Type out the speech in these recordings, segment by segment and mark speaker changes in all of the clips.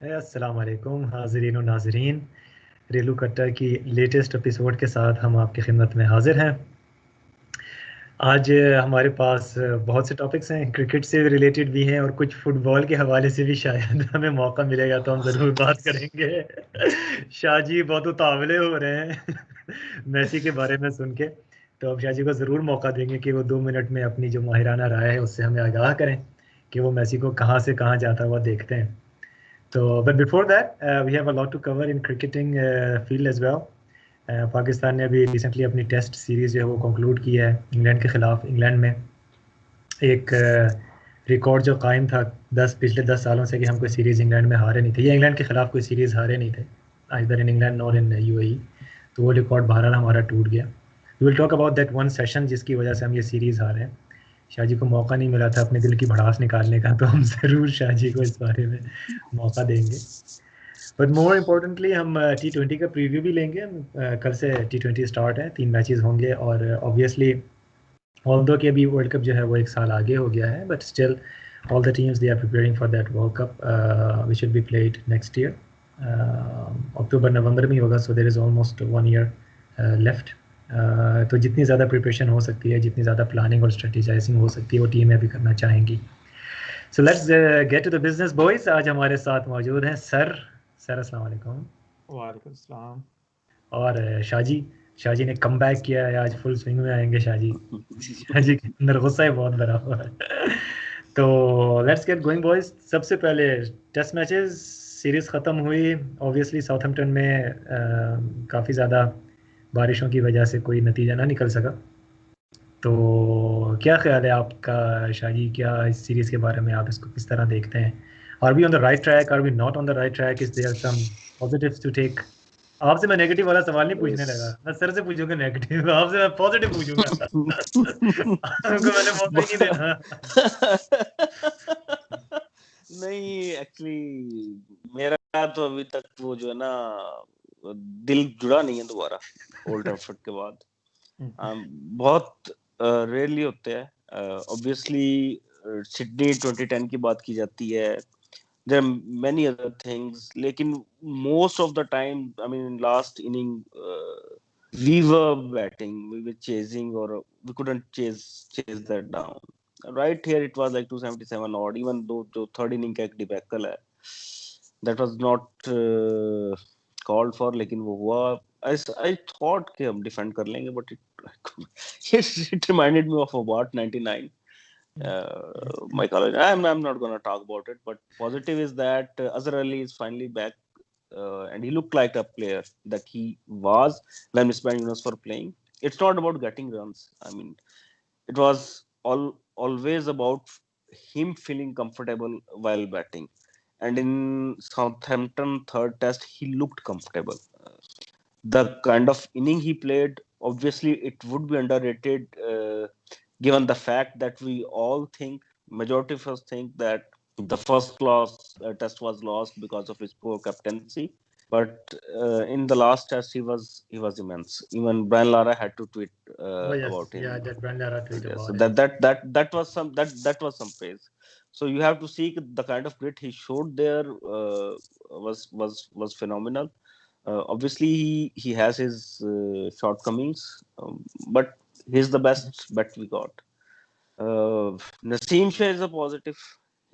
Speaker 1: अस्सलाम वालेकुम हाज़रीन और नाज़रीन। रेलू कट्टा की लेटेस्ट एपिसोड के साथ हम आपकी खिदमत में हाज़िर हैं। आज हमारे पास बहुत से टॉपिक्स हैं, क्रिकेट से रिलेटेड भी हैं और कुछ फुटबॉल के हवाले से भी शायद हमें मौका मिलेगा तो हम ज़रूर बात करेंगे। शाह जी बहुत उतावले हो रहे हैं मेसी के बारे में सुन के, तो अब शाह जी को ज़रूर मौका देंगे कि वो 2 मिनट में अपनी जो माहिराना राय है उससे हमें आगाह करें कि वो मेसी को कहाँ से कहाँ जाता हुआ देखते हैं। तो but before that, we have a lot to cover in cricketing field as well. Pakistan ने अभी रिसेंटली अपनी टेस्ट सीरीज़ जो है वो कंक्लूड की है इंग्लैंड के ख़िलाफ़। इंग्लैंड में एक रिकॉर्ड जो कायम था पिछले 10 सालों से कि हम कोई सीरीज़ इंग्लैंड में हारे नहीं थे, या इंग्लैंड के ख़िलाफ़ कोई सीरीज़ हारे नहीं थे, either in England nor in UAE. तो वो रिकॉर्ड बहरहाल हमारा टूट गया। We will talk about that one session जिसकी वजह से हम ये सीरीज़ हारे हैं। शाह जी को मौका नहीं मिला था अपने दिल की भड़ास निकालने का, तो हम ज़रूर शाह जी को इस बारे में मौका देंगे। बट मोर इम्पोर्टेंटली हम T20 का प्रीव्यू भी लेंगे। कल से T20 स्टार्ट है, 3 मैचेस होंगे और ऑब्वियसली ऑल्दो कि अभी वर्ल्ड कप जो है वो 1 साल आगे हो गया है, but still all the teams they are preparing for that world cup which will be played next year. October November में ही होगा, so there is almost 1 year left. तो जितनी ज़्यादा प्रिपरेशन हो सकती है, जितनी ज़्यादा प्लानिंग और स्ट्रेटेजाइजिंग हो सकती है, वो टीमें अभी करना चाहेंगी। So let's get to the business boys. आज हमारे साथ मौजूद हैं सर अस्सलाम वालेकुम।
Speaker 2: वालेकुम सलाम।
Speaker 1: और शाह जी ने कमबैक किया है, आज फुल स्विंग में आएंगे शाह जी। शाह जी के अंदर गुस्सा ही बहुत भरा हुआ है। तो लेट्स गेट गोइंग बॉयज। सबसे पहले टेस्ट मैचेस सीरीज ख़त्म हुई। ऑब्वियसली साउथहैम्पटन में काफ़ी ज़्यादा बारिशों की वजह से कोई नतीजा ना निकल सका। तो क्या ख्याल है आपका शाह जी, क्या इस सीरीज़ के बारे में आप इसको किस तरह देखते हैं? Are we on the right track, are we not on the right track, is there some positives to take? आपसे मैं नेगेटिव वाला सवाल नहीं पूछने लगा, मैं सर से पूछूंगा नेगेटिव, आपसे मैं पॉजिटिव पूछूंगा। आपको मैंने मौका ही नहीं देना।
Speaker 3: नहीं, एक्चुअली मेरा तो अभी तक वो जो है ना दिल जुड़ा नहीं है दोबारा ओल्ड ट्रैफर्ड के बाद। बहुत रेयरली होते हैं। ऑब्वियसली सिडनी 2010 की बात की जाती है, there are many other things, लेकिन most of the time, I mean in last inning we were batting, we were chasing, or we couldn't chase that down. Right here it was like 277 odd, even though जो third inning का एक debacle है, that was not called for, लेकिन वो हुआ। I thought कि हम defend कर लेंगे, but it reminded me of about 99. My college. I'm not gonna talk about it, but positive is that Azhar Ali is finally back, and he looked like a player that he was when Misbah Yunus were playing. It's not about getting runs. I mean, it was always about him feeling comfortable while batting. And in Southampton third test, he looked comfortable. The kind of inning he played, obviously, it would be underrated. Given the fact that we all think, majority of us think that the first class test was lost because of his poor captaincy. But in the last test, he was immense. Even Brian Lara had to tweet
Speaker 1: Oh yes,
Speaker 3: about him.
Speaker 1: yeah, that Brian Lara tweet
Speaker 3: Yeah, so
Speaker 1: about it.
Speaker 3: that was some praise. So you have to see the kind of grit he showed there was phenomenal. Obviously, he has his shortcomings, but he's the best bet we got. Naseem Shah is a positive.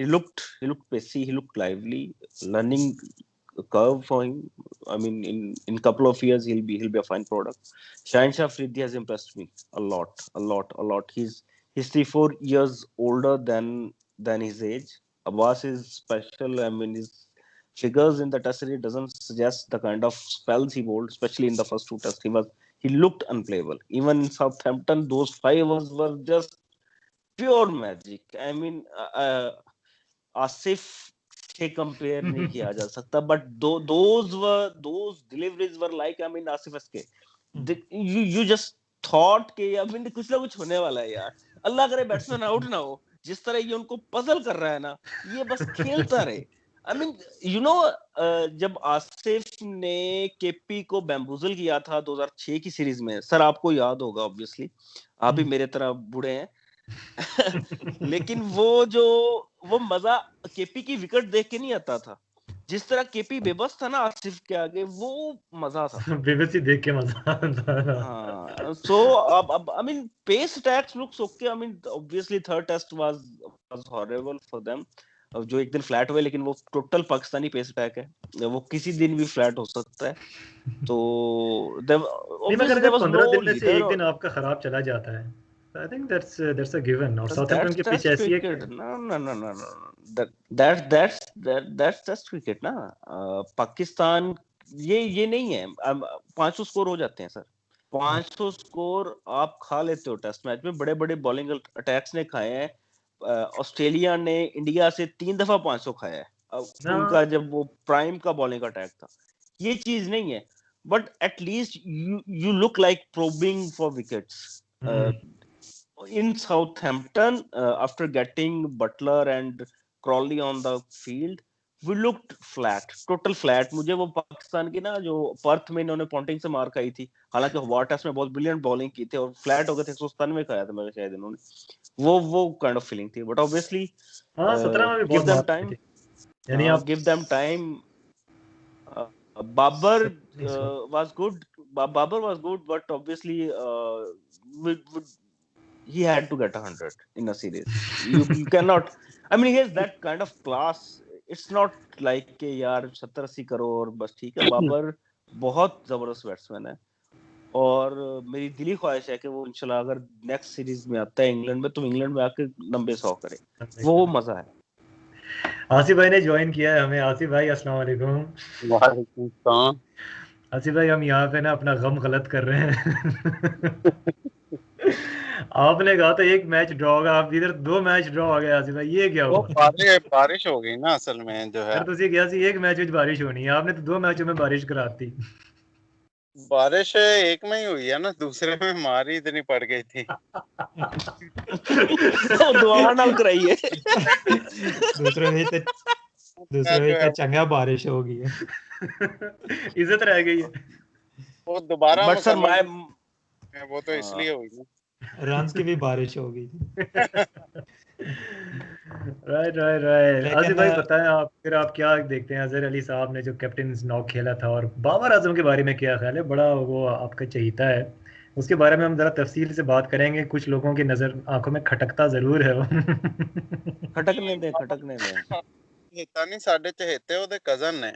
Speaker 3: He looked pacey. He looked lively. Learning curve for him. I mean, in couple of years he'll be a fine product. Shaheen Shah Afridi has impressed me a lot. He's 3-4 years older than his age. Abbas is special. I mean, his figures in the test series doesn't suggest the kind of spells he bowled, especially in the first two tests. He looked unplayable. Even in Southampton, those 5 overs were just pure magic. I mean, Asif से compare नहीं किया जा सकता, but those deliveries were like, I mean, Asif के you just thought कि I mean कुछ ना कुछ होने वाला है यार, अल्लाह करे बैट्समैन आउट ना हो। जिस तरह ये उनको पजल कर रहा है ना, ये बस खेलता रहे। I mean, you know, जब आसिफ ने केपी को बैम्बूजल किया था 2006 की सीरीज में, सर आपको याद होगा, ऑब्वियसली आप भी मेरे तरह बूढ़े हैं। लेकिन वो मजा केपी की विकेट देख के नहीं आता था, जिस तरह केपी बेबस था ना आसिफ के आगे, वो मजा था।
Speaker 1: बीबीसी देख के मजा आता था।
Speaker 3: हाँ, so अब I mean pace attacks looks okay. I mean obviously third test was horrible for them. अब जो एक दिन फ्लैट हुए, लेकिन वो टोटल पाकिस्तानी पेस अटैक है, वो किसी दिन भी फ्लैट हो सकता है। तो
Speaker 1: नहीं, मगर
Speaker 3: obviously
Speaker 1: अगर
Speaker 3: there was
Speaker 1: 15
Speaker 3: no
Speaker 1: दिन में से
Speaker 3: leader
Speaker 1: एक
Speaker 3: or
Speaker 1: दिन आपका खराब चला जाता है, I think that's a given. और साउथहैम्पटन
Speaker 3: that's
Speaker 1: की पिच
Speaker 3: test
Speaker 1: ऐसी है
Speaker 3: cricket.
Speaker 1: कि
Speaker 3: No. That's test cricket ना। पाकिस्तान ये नहीं है। 500 स्कोर हो जाते हैं सर। 500 स्कोर आप खा लेते हो टेस्ट मैच में। बड़े बड़े बॉलिंग अटैक्स ने खाए हैं। ऑस्ट्रेलिया ने इंडिया से 3 दफा 500 खाया है,
Speaker 1: ना।
Speaker 3: उनका जब वो प्राइम का बॉलिंग अटैक था। ये चीज नहीं है, but at least you look like probing for wickets in Southampton. After getting Butler and Crawley on the field, we looked flat, total flat. मुझे वो पाकिस्तान की ना जो पर्थ में इन्होंने पॉन्टिंग से मार खाई थी, हालांकि हवा टेस्ट में बहुत ब्रिलियंट बॉलिंग की थी और फ्लैट हो गए थे, 197 खाया था मेरे शायद इन्होंने। वो काइंड ऑफ फीलिंग थी, बट ऑब्वियसली
Speaker 1: हाँ, 17 में भी
Speaker 3: गिव
Speaker 1: बहुत
Speaker 3: देम
Speaker 1: मार
Speaker 3: टाइम,
Speaker 1: थी। यानी आप
Speaker 3: give them time. Babar
Speaker 1: 1700
Speaker 3: was good. Babar was good, but obviously he had to get 100 in a series. You cannot. I mean, he has that kind of class. It's not like कि यार 70-80 करोड़ बस ठीक है। बाबर बहुत जबरदस्त batsman है, और मेरी दिली ख्वाहिश है कि वो इंशाल्लाह अगर नेक्स्ट सीरीज में आता है इंग्लैंड में, तो इंग्लैंड में आके लंबे 100 करे। वो मजा है।
Speaker 1: आसिफ भाई ने ज्वाइन किया है हमें। आसिफ भाई अस्सलाम वालेकुम।
Speaker 2: वालेकुम सलाम।
Speaker 1: आसिफ भाई, हम यहाँ पे ना अपना गम गलत कर रहे हैं। आपने कहा था एक मैच ड्रॉ होगा, आप इधर 2 मैच ड्रॉ हो गए। आसिफ भाई, ये क्या
Speaker 2: वो
Speaker 1: हुआ?
Speaker 2: बारिश हो गई ना असल में जो है।
Speaker 1: यार तुझे क्या सी एक मैच में बारिश होनी है, आपने तो 2 मैचों में बारिश कराती।
Speaker 2: बारिश एक में ही हुई है ना, दूसरे में मारी इतनी पड़ गई थी।
Speaker 3: तो दुआ ना कराइए।
Speaker 4: दूसरे में चंगा बारिश हो गई है।
Speaker 1: इज्जत रह गई है।
Speaker 2: वो दोबारा
Speaker 3: बट सर
Speaker 2: वो तो इसलिए हुई ना,
Speaker 4: रन्स की भी बारिश हो गई थी।
Speaker 1: राइट। आसिफ भाई बताएं आप, फिर आप क्या देखते हैं अजहर अली साहब ने जो कैप्टन नॉक खेला था, और बाबर आजम के बारे में क्या ख्याल है? बड़ा वो आपका चहीता है, उसके बारे में हम जरा तफसील से बात करेंगे। कुछ लोगों की नजर आंखों में खटकता जरूर है वो।
Speaker 3: खटकने दे।
Speaker 2: चहेता नहीं, साडे चहेते ओदे कजन ने।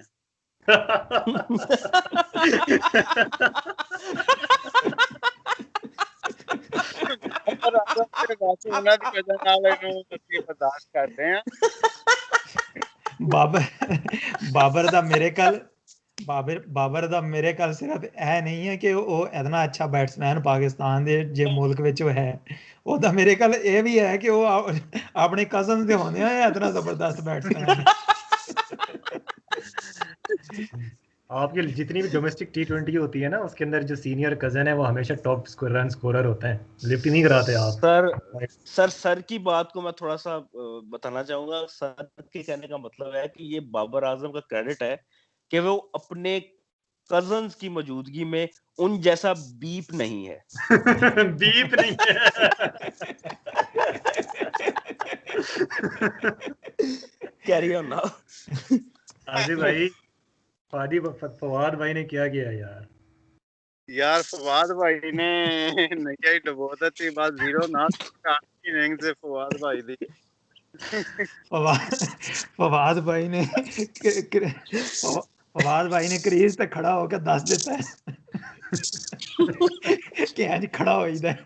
Speaker 2: ਉਹਨਾਂ ਦੀ ਵਜ੍ਹਾ ਨਾਲ ਇਹਨੂੰ ਅਸੀਂ ਬਰਦਾਸ਼ਤ ਕਰਦੇ ਹਾਂ।
Speaker 4: ਬਾਬਰ ਦਾ ਮੇਰੇ ਕੱਲ ਸਿਰਫ ਇਹ ਨਹੀਂ ਹੈ ਕਿ ਉਹ ਇਤਨਾ ਅੱਛਾ ਬੈਟਸਮੈਨ ਪਾਕਿਸਤਾਨ ਦੇ ਜੇ ਮੁਲਕ ਵਿੱਚ ਉਹ ਹੈ, ਉਹਦਾ ਮੇਰੇ ਕੱਲ ਇਹ ਵੀ ਹੈ ਕਿ ਉਹ ਆਪਣੇ ਕਜ਼ਨ ਦੇ ਹੁੰਦੇ ਆ ਇਤਨਾ ਜ਼ਬਰਦस्त बैट्समैन है।
Speaker 1: आपकी जितनी भी डोमेस्टिक T20 होती है ना, उसके अंदर जो सीनियर कजन है वो हमेशा टॉप रन स्कोरर होता है। लिफ्ट नहीं कराते आप।
Speaker 3: सर की बात को मैं थोड़ा सा बताना चाहूंगा। सर के कहने का मतलब है कि ये बाबर आजम का क्रेडिट है कि वो अपने कजन्स की मौजूदगी में उन जैसा बीप नहीं है।
Speaker 1: बीप नहीं है।
Speaker 3: Carry on now.
Speaker 1: आसिफ भाई, फवाद भाई ने क्या किया
Speaker 2: यार फवाद भाई ने नया ही डुबो दी, बस 0 ना इनिंग्स से फवाद भाई दी।
Speaker 4: फवाद भाई ने क्रीज पे खड़ा होकर दस देता है कि आज खड़ा हो इधर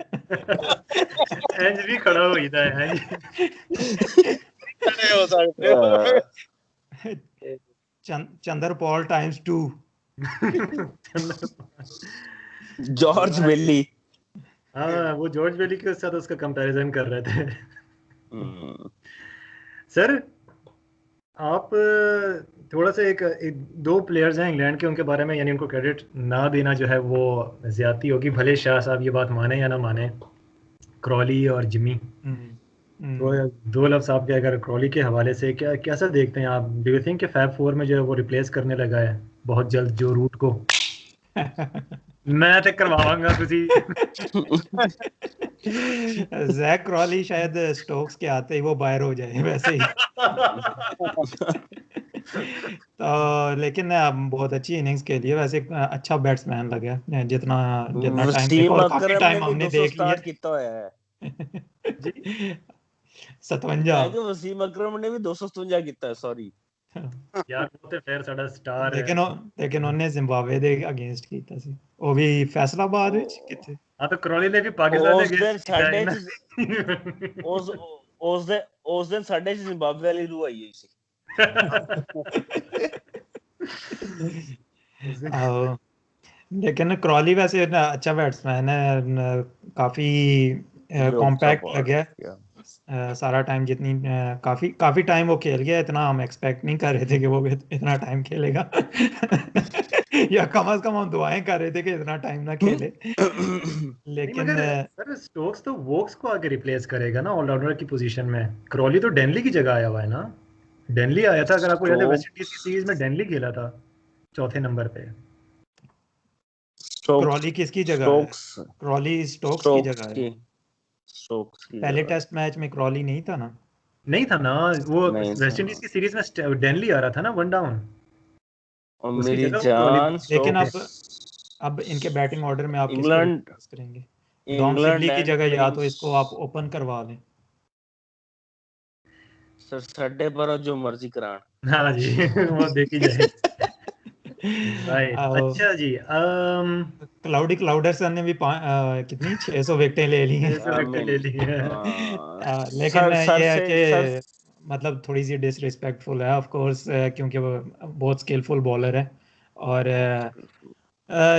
Speaker 1: एंज भी खड़ा हो इधर है
Speaker 2: खड़े हो सकते हो।
Speaker 4: चंद्रपॉल ×2
Speaker 3: जॉर्ज बेली।
Speaker 1: हाँ, वो जॉर्ज बेली के साथ उसका कंपैरिजन कर रहे थे। सर, आप थोड़ा सा एक 2 प्लेयर्स हैं इंग्लैंड के, उनके बारे में यानी उनको क्रेडिट ना देना जो है वो ज्यादती होगी, भले शाह साहब ये बात माने या ना माने। क्रॉली और जिमी, तो 2 लफ्ज़ आपके अगर क्रॉली के हवाले से कैसा देखते हैं आप? डू यू थिंक कि फैब 4 में जो है वो रिप्लेस करने लगा है बहुत जल्द जो रूट को? मैं तो करवाऊंगा तुझी।
Speaker 4: जैक क्रॉली शायद स्टोक्स के आते ही वो बाहर हो जाए वैसे ही। तो लेकिन बहुत अच्छी इनिंग्स खेली है वैसे, अच्छा बैट्समैन लगा जितना जितना टाइम
Speaker 3: वसीम
Speaker 4: देखा, और काफी
Speaker 3: अकरम
Speaker 4: टाइम
Speaker 3: ने भी
Speaker 4: हमने
Speaker 3: 200
Speaker 4: देख लिया।
Speaker 3: स्टार्ट किया होया है।
Speaker 1: जी
Speaker 4: 57
Speaker 3: मैं कि वसीम अकरम ने भी 257 किया है, सॉरी।
Speaker 1: यार वो तो फिर साਡਾ स्टार है।
Speaker 4: लेकिन ਉਹਨੇ ਜ਼ਿmbabwe ਦੇ ਅਗੇਂਸਟ ਕੀਤਾ ਸੀ, ਉਹ ਵੀ ਫੈਸਲਾਬਾਦ ਵਿੱਚ
Speaker 3: ਉਹ-
Speaker 4: ਕਿੱਥੇ।
Speaker 1: हाँ तो करौली ने भी पाकिस्तान ने
Speaker 3: ਉਸ ਦਿਨ
Speaker 1: अगेंस्ट किया है
Speaker 3: ਸਾਡੇ
Speaker 1: ना।
Speaker 3: ਚ ਉਸ ਉਸ ਦਿਨ ਸਾਡੇ ਚ ਜ਼ਿmbabwe ਵਾਲੀ ਰੂ ਆਈ ਹੋਈ ਸੀ।
Speaker 4: ਆਹੋ, लेकिन क्रॉली वैसे अच्छा बैट्समैन है, काफी कॉम्पैक्ट लगे सारा टाइम, जितनी काफी काफी टाइम वो खेल गया, इतना हम एक्सपेक्ट नहीं कर रहे थे कि वो इतना टाइम खेलेगा। या कम से कम हम दुआएं कर रहे थे कि इतना टाइम ना खेले।
Speaker 1: नहीं
Speaker 4: लेकिन
Speaker 1: मगर सर स्टोक्स तो वोक्स को आगे रिप्लेस करेगा ना ऑलराउंडर की पोजीशन में। क्रॉली तो डेनली की जगह आया हुआ है ना। डेनली आया था, अगर आपको याद है वेस्ट इंडीज की सीरीज में डेनली खेला था चौथे नंबर पे।
Speaker 4: क्रॉली किसकी जगह है? क्रॉली स्टोक्स की जगह है। पहले टेस्ट मैच में क्रॉली नहीं था ना?
Speaker 1: नहीं था ना, वो वेस्ट इंडीज की सीरीज में डेनली आ रहा था ना वन डाउन, उसकी
Speaker 3: मेरी
Speaker 1: जगह
Speaker 3: जान।
Speaker 4: लेकिन अब इनके बैटिंग ऑर्डर में आप
Speaker 3: इंग्लैंड
Speaker 4: किसको करेंगे? डॉम सिडली की जगह या तो इसको आप ओपन करवा लें।
Speaker 3: सर साढ़े 12 जो मर्जी करान।
Speaker 1: हाँ जी वो देखी जाए। राइट, अच्छा जी।
Speaker 4: क्लाउडरसन ने भी कितनी 600 विकेटें ले ली हैं।
Speaker 1: 600 विकेट ले ली है।
Speaker 4: लेकिन ये है कि मतलब थोड़ी सी डिसरिस्पेक्टफुल है ऑफ कोर्स, क्योंकि वो बहुत स्किलफुल बॉलर है, और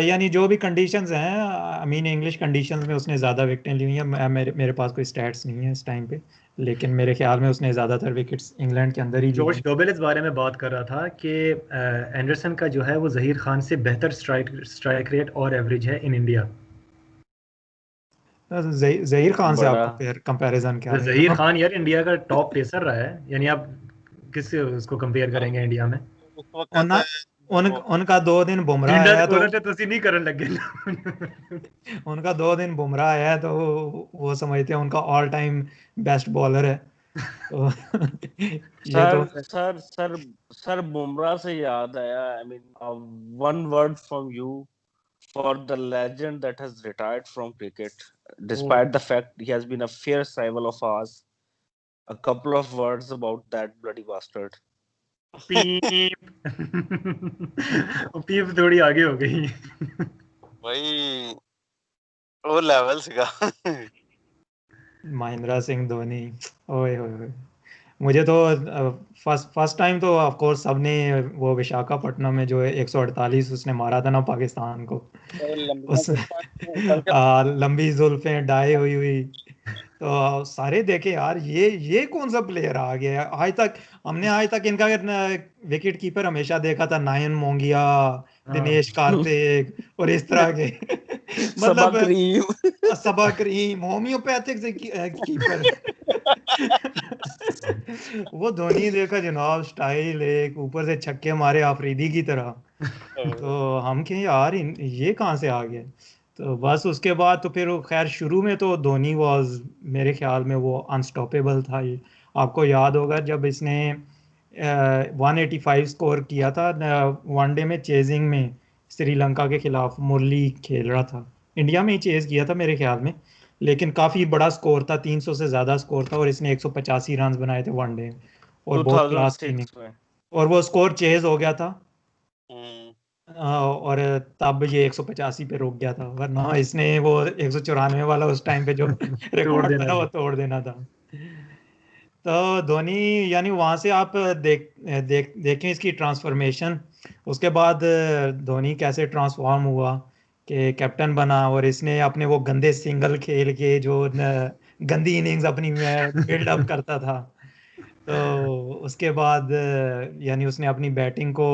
Speaker 4: यानी जो भी कंडीशंस हैं, आई मीन इंग्लिश कंडीशंस में उसने ज़्यादा विकेटें ली हुई हैं। मेरे पास कोई स्टैट्स नहीं है इस टाइम पे, लेकिन मेरे ख्याल में उसने ज़्यादातर विकेट्स इंग्लैंड के अंदर ही ली
Speaker 1: जॉश
Speaker 4: हैं।
Speaker 1: डोबल इस बारे में बात कर रहा था कि एंडरसन का जो है वो जहीर खान से बेहतर स्ट्राइक रेट और एवरेज है इन इंडिया।
Speaker 4: जहीर खान से आपका फिर कंपैरिजन क्या है?
Speaker 1: जहीर खान यार इंडिया का टॉप पेसर रहा है, यानी आप किससे उसको कंपेयर करेंगे इंडिया में?
Speaker 4: उनका 2 दिन बुमराह आया तो
Speaker 1: ਤੁਸੀਂ नहीं करने लगे
Speaker 4: उनका 2 दिन बुमराह आया तो वो समझते हैं उनका ऑल टाइम बेस्ट बॉलर है। तो ये तो
Speaker 3: सर बुमराह से याद आया, I mean one word from you for the legend that has retired from cricket, despite the fact he has been a fierce rival of ours. A couple of words about that bloody bastard.
Speaker 1: पीप पीप थोड़ी आगे हो गई
Speaker 2: भाई वो level सीगा
Speaker 4: महेंद्र सिंह धोनी, ओए होए। मुझे तो फर्स्ट टाइम तो ऑफ कोर्स सबने वो विशाखापट्टनम में जो 148 उसने मारा था ना पाकिस्तान को, उस लंबी जुल्फें डाई हुई तो सारे देखे यार ये कौन सा प्लेयर आ गया है। आज तक इनका विकेट कीपर हमेशा देखा था नयन मोंगिया, दिनेश कार्तिक और इस तरह के मतलब सबा करीम होम्योपैथिक से कीपर। वो धोनी देखा जनाब, स्टाइल एक ऊपर से छक्के मारे आफरीदी की तरह। तो हम कहें यार ये कहाँ से आ गया। तो बस उसके बाद तो फिर खैर शुरू में तो धोनी वाज मेरे ख्याल में वो अनस्टॉपेबल था। ये आपको याद होगा जब इसने 185 स्कोर किया था वनडे में चेजिंग में, श्रीलंका के खिलाफ मुरली खेल रहा था, इंडिया में ही चेज किया था मेरे ख्याल में, लेकिन काफ़ी बड़ा स्कोर था, 300 से ज़्यादा स्कोर था, और इसने 185 रन बनाए थे वनडे में, और बहुत क्लास इनिंग, और वो स्कोर चेज हो गया था और तब ये 185 पे रुक गया था, वरना इसने वो 194 वाला उस टाइम पे जो रिकॉर्ड था वो तोड़ देना था। तो धोनी यानी वहां से आप देखें इसकी ट्रांसफॉर्मेशन, उसके बाद धोनी कैसे ट्रांसफॉर्म हुआ कि कैप्टन बना, और इसने अपने वो गंदे सिंगल खेल के जो गंदी इनिंग्स अपनी बिल्डअप करता था, तो उसके बाद यानी उसने अपनी बैटिंग को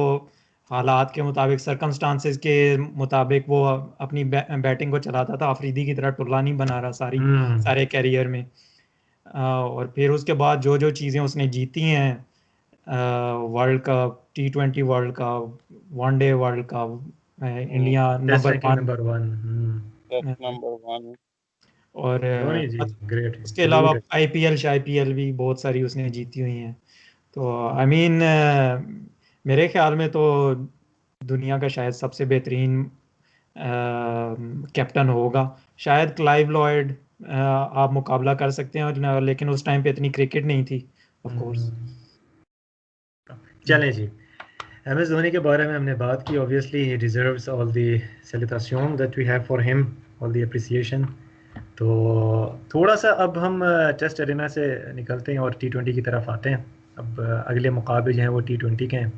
Speaker 4: हालात के मुताबिक, सरकमस्टांसेस के मुताबिक वो अपनी बैटिंग को चलाता था, अफरीदी की तरह टुल्ला नहीं बना रहा सारे कैरियर में। और फिर उसके बाद जो जो चीज़ें उसने जीती हैं, world cup, T20 world cup, one day world cup, India number one, और उसके अलावा IPL भी बहुत सारी उसने जीती हुई हैं। तो आई मीन मेरे ख्याल में तो दुनिया का शायद सबसे बेहतरीन कैप्टन होगा शायद क्लाइव लॉयड। आप मुकाबला कर सकते हैं लेकिन उस टाइम पे इतनी क्रिकेट नहीं थी ऑफ कोर्स।
Speaker 1: चलें जी, एमएस धोनी के बारे में हमने बात की। Obviously he deserves all the celebration that we have for him, all the appreciation. तो थोड़ा सा अब हम टेस्ट एरिना से निकलते हैं और टी20 की तरफ आते हैं। अब अगले मुकाबले जो हैं वो टी20 के हैं।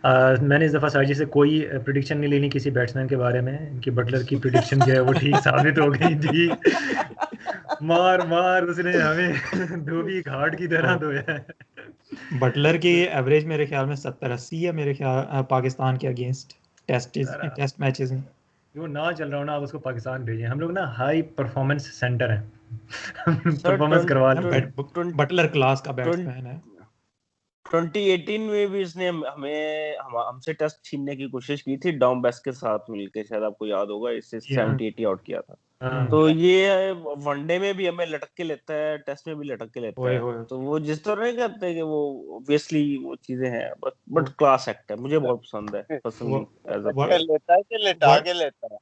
Speaker 1: मैंने इस दफ़ा साजी से कोई प्रिडिक्शन नहीं लेनी किसी बैट्समैन के बारे में। इनकी बटलर की प्रिडिक्शन जो है वो ठीक साबित हो गई थी। मार उसने हमें धोबी घाट की तरह धोया है।
Speaker 4: बटलर की एवरेज मेरे ख्याल में 70-80 है मेरे ख्याल पाकिस्तान के अगेंस्ट टेस्ट मैचेस में।
Speaker 1: जो ना चल रहा हो ना, आप उसको पाकिस्तान भेजें। हम लोग ना हाई परफॉर्मेंस सेंटर है, परफॉर्मेंस करवा लें।
Speaker 4: बटलर क्लास का बैट्समैन है।
Speaker 3: 2018 में भी इसने हमसे टेस्ट छीनने की कोशिश की थी डॉम बेस के साथ मिलकर, शायद आपको याद होगा। इससे 70-80 आउट किया था। तो ये वनडे में भी हमें लटक के लेता है, टेस्ट में भी लटक के लेता है। तो वो जिस तरह नहीं करते हैं कि वो ऑब्वियसली वो चीजें हैं, बट क्लास एक्ट है, मुझे बहुत पसंद है पर्सनली।
Speaker 2: लेता है कि लेटा के लेता है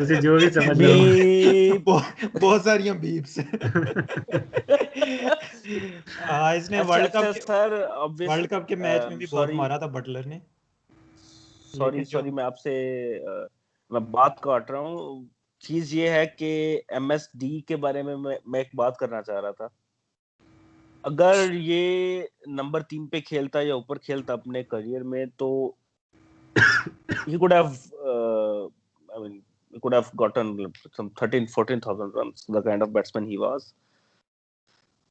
Speaker 1: उसे जो भी समझ लो।
Speaker 4: बहुत सारी बीप्स। इसने वर्ल्ड कप के मैच में भी बहुत मारा था बटलर ने।
Speaker 3: सॉरी मैं आपसे मैं बात काट रहा हूँ। चीज ये है कि MSD के बारे में मैं एक बात करना चाह रहा था। अगर ये नंबर 3 पे खेलता या ऊपर खेलता अपने करियर में, तो he could have he could have gotten some 13,000-14,000 runs, the kind of batsman he was.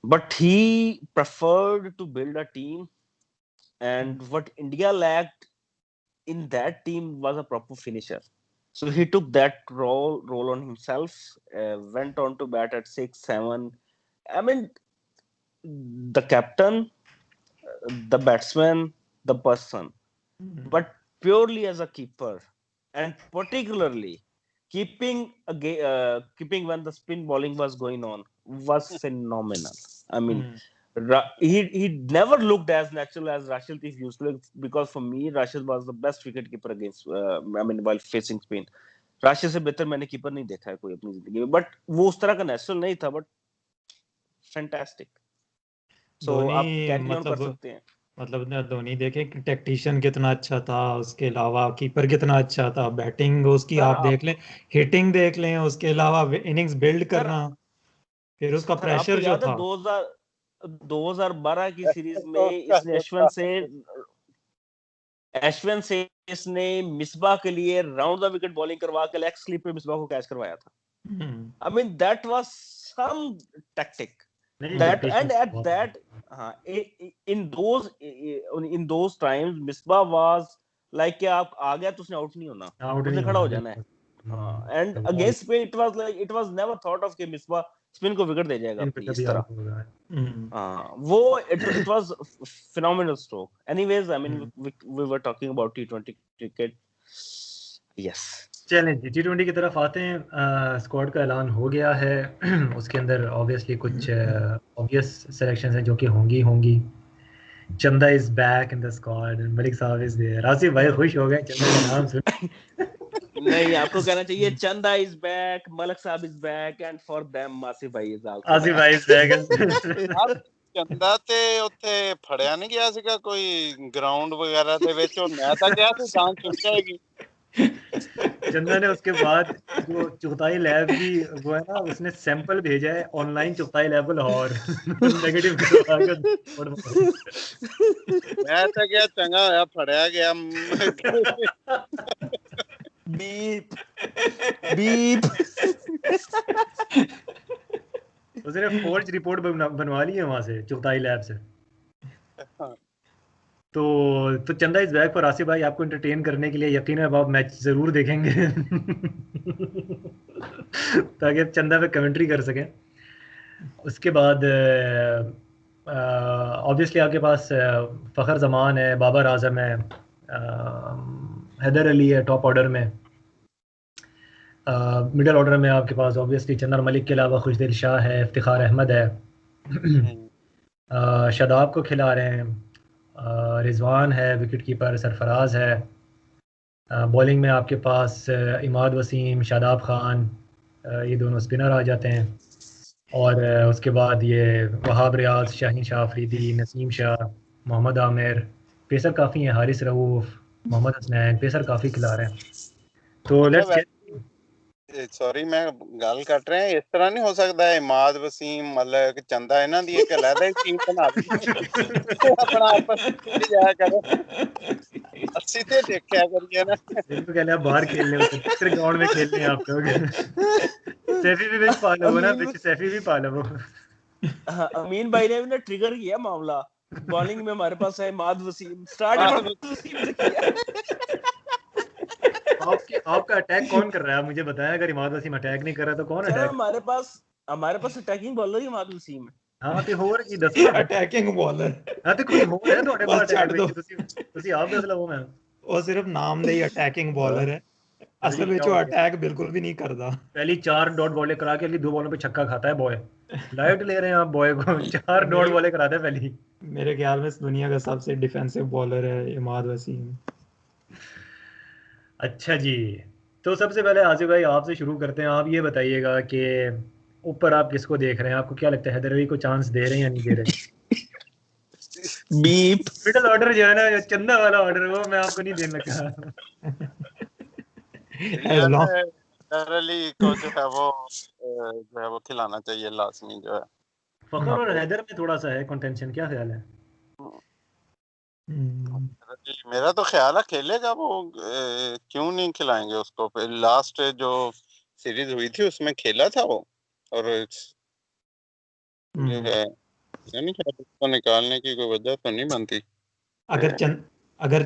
Speaker 3: But he preferred to build a team, and what India lacked in that team was a proper finisher. So he took that role on himself, went on to bat at 6-7. I mean, the captain, the batsman, the person, but purely as a keeper, and particularly keeping when the spin bowling was going on was phenomenal. I mean, he never looked as natural as Rashid Latif used to look, because for me Rashid was the best wicket keeper against while facing spin. Rashid से बेहतर मैंने keeper नहीं देखा है कोई अपनी जिंदगी में, बट वो उस तरह का नेचुरल नहीं था, बट फैंटास्टिक। सो आप कैरी ऑन कर सकते हैं।
Speaker 4: मतलब धोनी देखे टैक्टिशियन कितना अच्छा था, उसके अलावा कीपर कितना अच्छा था, बैटिंग उसकी आप देख लें, हिटिंग देख लें, उसके अलावा इनिंग्स बिल्ड करना, फिर उसका प्रेशर जो था।
Speaker 3: 2012 की सीरीज में इसने अश्विन से इसने मिसबा के लिए राउंड द विकेट बॉलिंग करवा के लेग स्लिप पे मिसबा को कैच करवाया था। I mean that was some tactic that and at that in those times Misbah was like कि आप आ गया तो उसने आउट नहीं होना, उसने खड़ा हो जाना है। and against spin it was never thought of कि Misbah स्पिन को विकेट दे जाएगा इस तरह। वो it was phenomenal stroke. Anyways, I mean we were talking about T20 cricket. Yes.
Speaker 1: चलें जी, टी20 की तरफ आते हैं। स्क्वाड का ऐलान हो गया है। उसके अंदर ऑब्वियसली कुछ ऑब्वियस सिलेक्शंस हैं जो कि होंगी। चंदा is back in the squad, Malik साहब इज देयर। आसिफ भाई खुश हो गए चंदा का नाम सुन।
Speaker 3: नहीं, आपको कहना चाहिए चंदा इज बैक, मलिक साहब is back, and for them Asif भाई इज आल्सो।
Speaker 1: आसिफ भाई इज बैक।
Speaker 2: चंदा ते ਉੱਥੇ ਫੜਿਆ ਨਹੀਂ ਗਿਆ ਸੀਗਾ ਕੋਈ ਗਰਾਊਂਡ ਵਗੈਰਾ ਦੇ ਵਿੱਚ, ਉਹ ਮੈਂ ਤਾਂ ਕਿਹਾ ਸੀ ਜਾਨ ਛੁੱਟ जाएगी।
Speaker 1: चंदा ने उसके बाद जो चुगताई लैब की वो है ना, उसने सैंपल भेजा है ऑनलाइन चुगताई लेवल और नेगेटिव करवा के।
Speaker 2: मैं तो क्या चंगा होया फड़या गया।
Speaker 3: Beep beep.
Speaker 1: उसने फोर्ज रिपोर्ट बनवा ली है वहां से, चुगताई लैब से। तो चंदा इस बैग पर आसिफ भाई आपको एंटरटेन करने के लिए यकीनन अब आप मैच जरूर देखेंगे ताकि आप चंदा पे कमेंट्री कर सकें। उसके बाद ऑब्वियसली आपके पास फ़खर जमान है, बाबर आजम है, हैदर अली है टॉप ऑर्डर में। मिडल ऑर्डर में आपके पास ऑब्वियसली चंदर मलिक के अलावा खुशदिल शाह है, इफ्तिखार अहमद है। शादाब को खिला रहे हैं, रिजवान है, विकेट कीपर सरफराज है, बॉलिंग में आपके पास इमाद वसीम, शादाब खान, ये दोनों स्पिनर आ जाते हैं। और उसके बाद ये वहाब रियाज, शाहीन शाह अफरीदी, नसीम शाह, मोहम्मद आमिर, पेसर काफ़ी हैं, हारिस रऊफ, मोहम्मद हसनैन, पेसर काफ़ी खिला रहे हैं। तो लेट्स गेट,
Speaker 2: सॉरी मैं गल कट रहे हैं, इस तरह नहीं हो सकता इमाद वसीम मलिक चंदा इन्हां दी एक अलग ही टीम बना दे अपना आपस में जाया करो, अस्सी ते देखया करिए ना।
Speaker 1: इनको कहने आप बाहर खेलने होते, दूसरे ग्राउंड में खेलने हैं आप लोग। सैफी भी बिच पा लो ना, बिच सैफी भी पा लो।
Speaker 3: हाँ, अमीन भाई ने भी ना ट्रिगर किया मामला। बॉलिंग में हमारे पास है इमाद वसीम, स्टार्ट इमाद वसीम से किया।
Speaker 1: आपका अटैक कौन कर रहा है, आप मुझे बताएं। अगर इमाद वसीम अटैक नहीं कर रहा तो कौन
Speaker 3: सर
Speaker 1: अटैक?
Speaker 3: हमारे पास अटैकिंग बॉलर ही इमाद वसीम है।
Speaker 1: हाँ ਤੇ ਹੋਰ ਕੀ ਦੱਸੋ
Speaker 4: ਅਟੈਕਿੰਗ ਬੋਲਰ
Speaker 1: ਹਾਂ ਤੇ ਕੋਈ ਹੋਰ ਹੈ ਤੁਹਾਡੇ ਕੋਲ
Speaker 4: ਬਸ
Speaker 1: ਅਟੈਕ
Speaker 4: ਛੱਡ
Speaker 1: ਵਿੱਚ,
Speaker 4: ਦਿਓ।
Speaker 1: ਤੁਸੀਂ ਆਪ ਦੱਸ ਲਵੋ। ਮੈਂ
Speaker 4: ਉਹ ਸਿਰਫ ਨਾਮ ਦੇ ਹੀ ਅਟੈਕਿੰਗ ਬੋਲਰ ਹੈ, असल में जो अटैक बिल्कुल भी नहीं करता।
Speaker 1: पहली 4 डॉट बॉलें करा के अगली 2 बॉलों पे छक्का खाता है बॉय। लाइट ले रहे हैं आप बॉय को, 4 डॉट बॉलें कराता है पहली।
Speaker 4: मेरे ख्याल में इस दुनिया का सबसे डिफेंसिव बॉलर है इमाद वसीम।
Speaker 1: अच्छा जी, तो सबसे पहले आसिफ भाई आपसे शुरू करते हैं। आप ये बताइएगा कि ऊपर आप किसको देख रहे हैं, आपको क्या लगता है हैदर अली को चांस दे रहे हैं या नहीं दे रहे?
Speaker 3: बीप
Speaker 1: मिडिल ऑर्डर जो है ना, जो चंदा वाला ऑर्डर, वो मैं आपको नहीं देने लगा।
Speaker 2: हैदर अली को जो है वो खिलाना चाहिए लाजमी जो है।
Speaker 1: फखर और हैदर में थोड़ा सा है कंटेंशन, क्या ख्याल है?
Speaker 2: मेरा तो ख्याल है खेलेगा वो, क्यों नहीं खिलाएंगे उसको। फिर लास्ट जो सीरीज हुई थी उसमें खेला था वो, और जो है नहीं खेला, उसको निकालने की कोई वजह तो नहीं बनती।
Speaker 4: अगर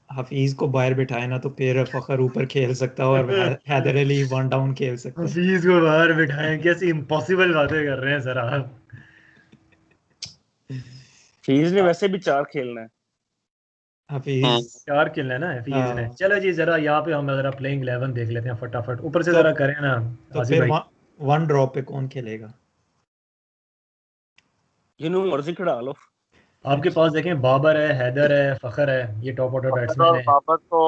Speaker 4: हफीज को बाहर बिठाए ना तो फिर फखर ऊपर खेल सकता है और हैदर अली वन डाउन खेल सकता है।
Speaker 1: हफीज को बाहर बिठाएं, कैसी इम्पॉसिबल बातें कर रहे हैं सर आप।
Speaker 3: हफीज ने वैसे भी 4 खेलना है।
Speaker 4: हफीज
Speaker 1: 4 खेलना है ना हफीज ने। चलो जी, जरा यहाँ पे हम जरा प्लेइंग 11 देख लेते हैं फटाफट, ऊपर से जरा करें ना
Speaker 4: तो
Speaker 1: आसिफ
Speaker 4: फिर
Speaker 1: भाई।
Speaker 4: वन ड्रॉप पे कौन खेलेगा?
Speaker 3: जिन्हों मर्जी खड़ा लो।
Speaker 1: आपके पास देखें बाबर है, हैदर है, फखर है, ये टॉप ऑर्डर बैट्समैन है।
Speaker 2: बाबर को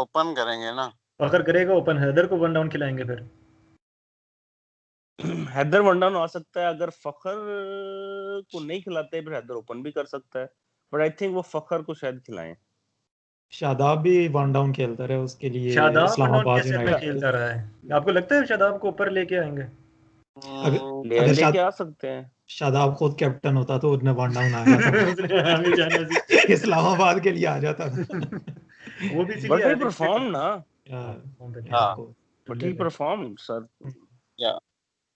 Speaker 2: ओपन करेंगे ना,
Speaker 1: फखर करेगा ओपन, हैदर को वन डाउन खिलाएंगे फिर।
Speaker 3: हैदर वन डाउन आ सकता है, अगर फखर को नहीं खिलाते फिर हैदर ओपन भी कर सकता है, बट आई थिंक वो फखर को शायद खिलाएं।
Speaker 4: शादाब भी वन डाउन खेलता रहे, उसके लिए
Speaker 1: शादाब
Speaker 4: इस्लामाबाद
Speaker 1: कैसे में खेलता रहा है, आपको लगता है शादाब को ऊपर लेके आएंगे?
Speaker 4: अगर
Speaker 3: लेके आ सकते हैं।
Speaker 4: शादाब खुद कैप्टन होता तो उसने वन डाउन आ जाता, इस्लामाबाद के लिए आ जाता।
Speaker 1: वो भी
Speaker 3: बट ही परफॉर्म ना, बट ही परफॉर्म सर।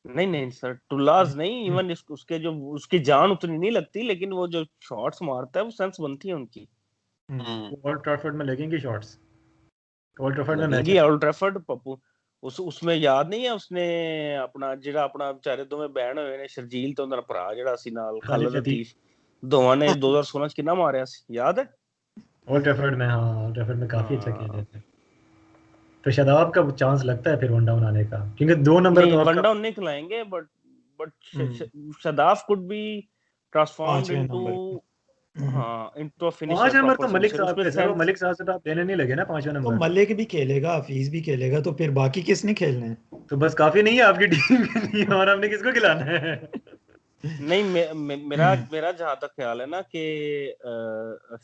Speaker 3: नहीं सर, टुलाज नहीं, इवन उसके जो उसकी जान उतनी नहीं लगती, लेकिन वो जो शॉट्स मारता है वो सेंस बनती है उनकी।
Speaker 1: ओल्ड ट्रैफर्ड में लगेंगे शॉट्स, ओल्ड ट्रैफर्ड में मैच
Speaker 3: है। ओल्ड ट्रैफर्ड पप्पू उसमें याद नहीं है, उसने अपना ਜਿਹੜਾ ਆਪਣਾ ਵਿਚਾਰੇ ਦੋਵੇਂ ਬਹਿਣ ਹੋਏ ਨੇ, ਸ਼ਰਜੀਲ ਤੇ ਉਹਨਾਂ ਦਾ ਭਰਾ ਜਿਹੜਾ ਸੀ ਨਾਲ ਖਾਲਿਦ ਲਤੀਫ, ਦੋਵਾਂ ਨੇ 2016 ਚ ਕਿੰਨਾ ਮਾਰਿਆ ਸੀ, ਯਾਦ है?
Speaker 1: ओल्ड ट्रैफर्ड में, हाँ ओल्ड ट्रैफर्ड में काफी अच्छा खेले थे। तो शादाब का चांस लगता है फिर वन डाउन आने का, क्योंकि 2 नंबर तो
Speaker 3: वन डाउन नहीं खिलाएंगे, but Shadab could be transformed into into a finisher.
Speaker 1: 5 number तो मलिक साहब पे सर, मलिक साहब से तो आप देने नहीं लगे ना 5वां नंबर।
Speaker 4: तो मलिक भी खेलेगा, हफीज भी खेलेगा, तो फिर बाकी किसने खेलने हैं?
Speaker 1: तो बस काफी नहीं है आपकी टीम के लिए, और हमने किसको खिलाना है?
Speaker 3: नहीं, मेरा जहां तक ख्याल है ना कि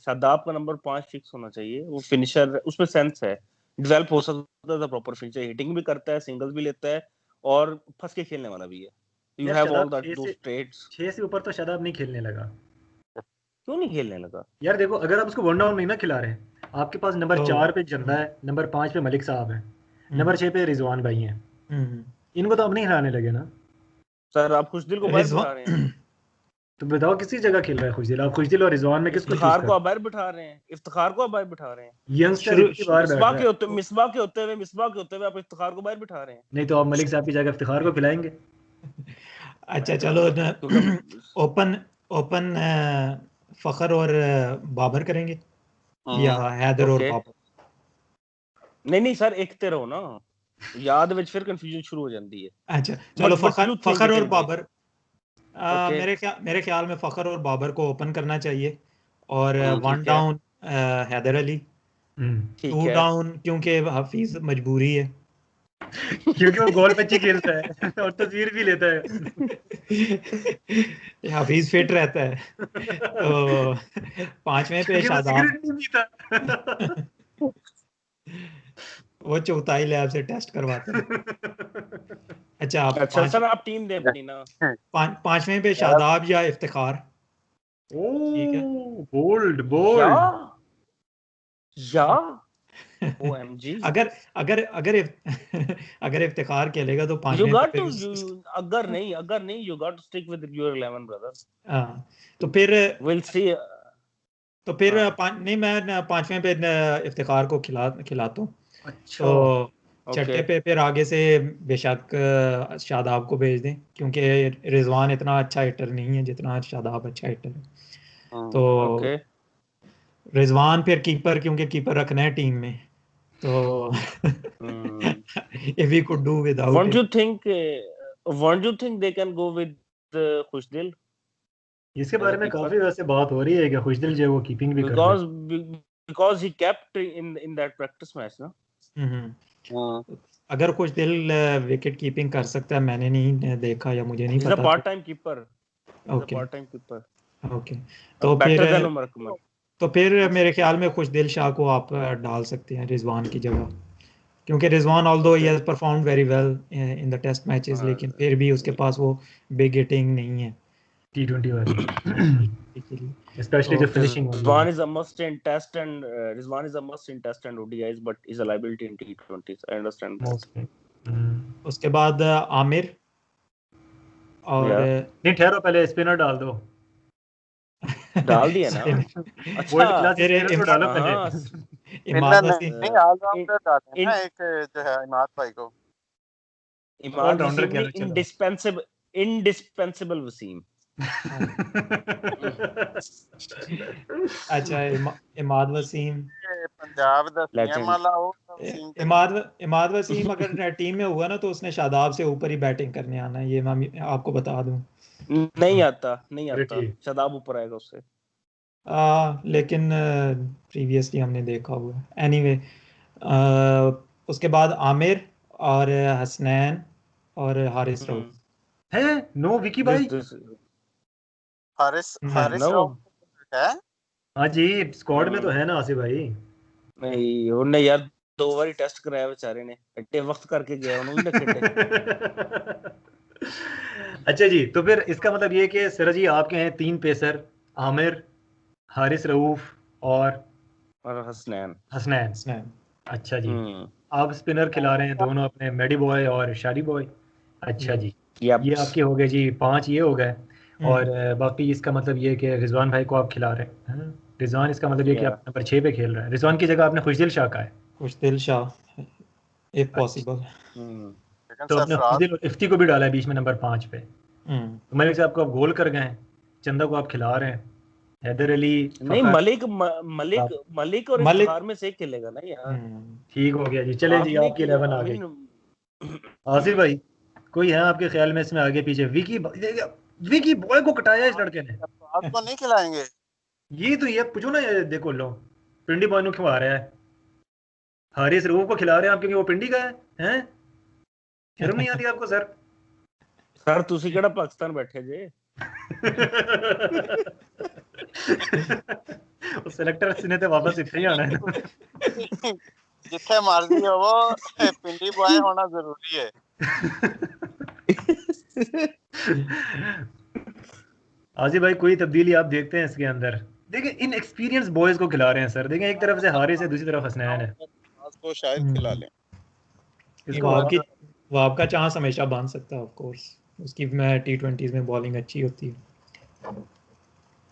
Speaker 3: शादाब का नंबर 5 फिक्स होना चाहिए। वो फिनिशर, उसमें सेंस है, डेवलप हो सकता है, प्रॉपर फिनिशर, हिटिंग भी करता है, सिंगल्स भी लेता है और फंस के खेलने वाला भी है। You have all that those trades.
Speaker 1: 6 से ऊपर तो शादाब नहीं खेलने लगा।
Speaker 3: क्यों नहीं खेलने लगा
Speaker 1: यार? देखो, अगर आप उसको वन डाउन नहीं ना खिला रहे हैं, आपके पास नंबर 4 पे चंदा है, नंबर 5 पे मलिक साहब है, नंबर 6 पे रिजवान भाई हैं, इनको तो अब नहीं हिलाने लगे ना
Speaker 3: सर। आप खुशदिल को बाहर बिठा रहे हैं,
Speaker 1: तो बताओ किसी जगह खेल रहा है खुशदिल? आप खुशदिल और रिजवान में किसको?
Speaker 3: इफ्तिखार को बाहर बिठा रहे हैं, इफ्तिखार को बाहर बिठा रहे हैं।
Speaker 1: यंगस्टर की बार
Speaker 3: मिसबा के होते हुए आप इफ्तिखार को बाहर बिठा रहे हैं।
Speaker 1: नहीं तो आप मलिक साहब की जगह इफ्तिखार को खिलाएंगे।
Speaker 4: अच्छा चलो, ओपन फखर और बाबर करेंगे या हैदर और बाबर?
Speaker 3: नहीं सर, एक ते रहो ना, याद विच फिर कंफ्यूजन शुरू हो जाती है।
Speaker 4: अच्छा चलो, फखर और बाबर मेरे ख्याल में फखर और बाबर को ओपन करना चाहिए और वन
Speaker 3: ठीक है।
Speaker 4: डाउन हैदर अली,
Speaker 3: ठीक
Speaker 4: टू
Speaker 3: है।
Speaker 4: डाउन क्योंकि हफीज मजबूरी है
Speaker 1: क्योंकि वो गोल पच्ची खेलता है और तस्वीर भी लेता है।
Speaker 4: हफीज फिट रहता है। तो पांचवें पे
Speaker 1: क्योंकि वो
Speaker 4: शादाब,
Speaker 1: सिगरेट नहीं पीता।
Speaker 4: वो चौथाई लैब से टेस्ट करवाता है। अच्छा
Speaker 3: अच्छा सर आप टीम दे अपनी ना।
Speaker 4: पांचवें पे शादाब या इफ्तिखार। ठीक है,
Speaker 1: बोल्ड
Speaker 3: या
Speaker 1: बोल्ड।
Speaker 3: या OMG
Speaker 4: अगर अगर अगर अगर इफ्तिखार खेलेगा तो
Speaker 3: you
Speaker 4: पांचवें
Speaker 3: got
Speaker 4: पे
Speaker 3: to
Speaker 4: फिर
Speaker 3: अगर नहीं you got to stick with your 11 brother.
Speaker 4: हाँ, तो फिर
Speaker 3: we'll see
Speaker 4: नहीं, मैं पांचवें पे इफ्तिखार को खिलाता हूँ।
Speaker 1: अच्छा
Speaker 4: तो छठे
Speaker 3: ओके
Speaker 4: पे फिर आगे से बेशक शादाब को भेज दें, क्योंकि रिजवान इतना अच्छा हिटर नहीं है जितना शादाब अच्छा हिटर है। तो
Speaker 3: ओके
Speaker 4: रिजवान फिर कीपर, क्योंकि कीपर रखना है टीम में, तो if we could do without
Speaker 3: won't
Speaker 4: it.
Speaker 3: you think they can go with Khushdill
Speaker 1: इसके
Speaker 3: as
Speaker 1: बारे
Speaker 3: a
Speaker 1: में
Speaker 3: keeper
Speaker 1: काफी वैसे बात हो रही है कि खुशदिल जो है वो कीपिंग भी कर ले।
Speaker 3: because he kept in that practice match ना।
Speaker 4: अगर कुछ दिल विकेट कीपिंग कर सकता है, मैंने नहीं देखा या मुझे नहीं
Speaker 3: he's a
Speaker 4: पता।
Speaker 3: part time keeper
Speaker 4: okay okay, तो
Speaker 3: better than Umar Akmal।
Speaker 4: तो फिर मेरे ख्याल में खुशदिल शाह को आप डाल सकते हैं रिजवान की जगह, क्योंकि Rizwan although he has performed very well in the test matches, लेकिन फिर भी उसके पास वो बिग हिटिंग नहीं है
Speaker 1: T20 वाली,
Speaker 4: के लिए।
Speaker 1: स्पेशली जो फिनिशिंग वाली है।
Speaker 3: Rizwan is a must in test and ODIs, but is a liability in T20s. I understand that.
Speaker 1: Mostly.
Speaker 4: उसके बाद आमिर और
Speaker 1: नहीं ठहरो, पहले स्पिनर डाल दो।
Speaker 3: डाल दिया ना। अच्छा
Speaker 1: वर्ल्ड क्लास
Speaker 4: फिर
Speaker 1: स्पिनर को डालो पहले।
Speaker 4: इमाद वसीम,
Speaker 2: नहीं ऑलराउंडर डाले ना एक जो है इमाद भाई को।
Speaker 3: इमाद
Speaker 1: ऑलराउंडर
Speaker 3: वसीम ने इंडिस्पेंसिबल वसीम।
Speaker 4: अच्छा इमाद वसीम
Speaker 2: पंजाब दा सीएम वाला वो वसीम ते
Speaker 4: इमाद वसीम अगर टीम में हुआ ना तो उसने शादाब से ऊपर ही बैटिंग करने आना है, ये मैं आपको बता दूं।
Speaker 3: नहीं आता
Speaker 1: ठीक।
Speaker 3: शादाब ऊपर आएगा उससे।
Speaker 4: लेकिन प्रीवियसली हमने देखा हुआ है। एनीवे उसके बाद आमिर और हसनैन और हारिस रऊफ
Speaker 1: है। नो विकी भाई।
Speaker 2: हारिस
Speaker 3: No,
Speaker 2: राउफ है।
Speaker 1: हाँ जी, स्क्वाड में तो है ना आसिफ भाई।
Speaker 3: नहीं उन्हें यार 2 बार टेस्ट कराया बेचारे ने, एटे वक्त करके गया उन्होंने खेले।
Speaker 1: अच्छा जी, तो फिर इसका मतलब ये कि सर जी आपके हैं 3 पेसर, आमिर, हारिस रऊफ और
Speaker 3: हसनैन।
Speaker 1: हसनैन। अच्छा जी, आप स्पिनर खिला रहे हैं दोनों अपने मेडी बॉय और शादी बॉय। अच्छा जी, ये आपके हो गए जी 5, ये हो गए। और बाकी इसका मतलब ये कि रिजवान भाई को आप खिला रहे हैं। रिजवान, इसका मतलब ये कि आप नंबर 6 पे खेल रहे हैं। रिजवान की जगह आपने खुशदिल शाह का है।
Speaker 4: खुशदिल शाह इफ पॉसिबल।
Speaker 1: तो आपने खुशदिल और इफ्ती को भी डाला है बीच में नंबर 5 पे। तो मलिक साहब को आप गोल कर गए, चंदा को आप खिला रहे हैं, हैदर अली
Speaker 3: नहीं मलिक और इफ्तिखार में से खेलेगा ना यार।
Speaker 1: ठीक हो गया जी। चले जी, आपकी 11 आ गई। आसिफ भाई, कोई है आपके ख्याल में इसमें आगे पीछे? विकी बॉय को कटाया इस लड़के ने।
Speaker 2: आपको नहीं खिलाएंगे
Speaker 1: ये पूछो ना, ये देखो लो, पिंडी बॉय को खिला रहा है, हारिस रऊफ को खिला रहे हैं आप क्योंकि वो पिंडी का है। शर्म नहीं आती आपको सर?
Speaker 3: सर ਤੁਸੀਂ ਕਿਹੜਾ ਪਾਕਿस्तान बैठे जे।
Speaker 1: उस सेलेक्टर ने तो वापस इतना ही आना है।
Speaker 2: जिथे मर्जी हो पिंडी बॉय होना जरूरी है।
Speaker 1: आजी भाई, कोई तब्दीली आप देखते हैं इसके अंदर? देखिए इन एक्सपीरियंस बॉयज को खिला रहे हैं सर। देखें एक तरफ से हारिस है, दूसरी तरफ हसनैन है।
Speaker 2: को शायद खिला लें।
Speaker 4: वो आपका चांस हमेशा बन सकता है ऑफ कोर्स, उसकी मैं T20s में बॉलिंग अच्छी होती है।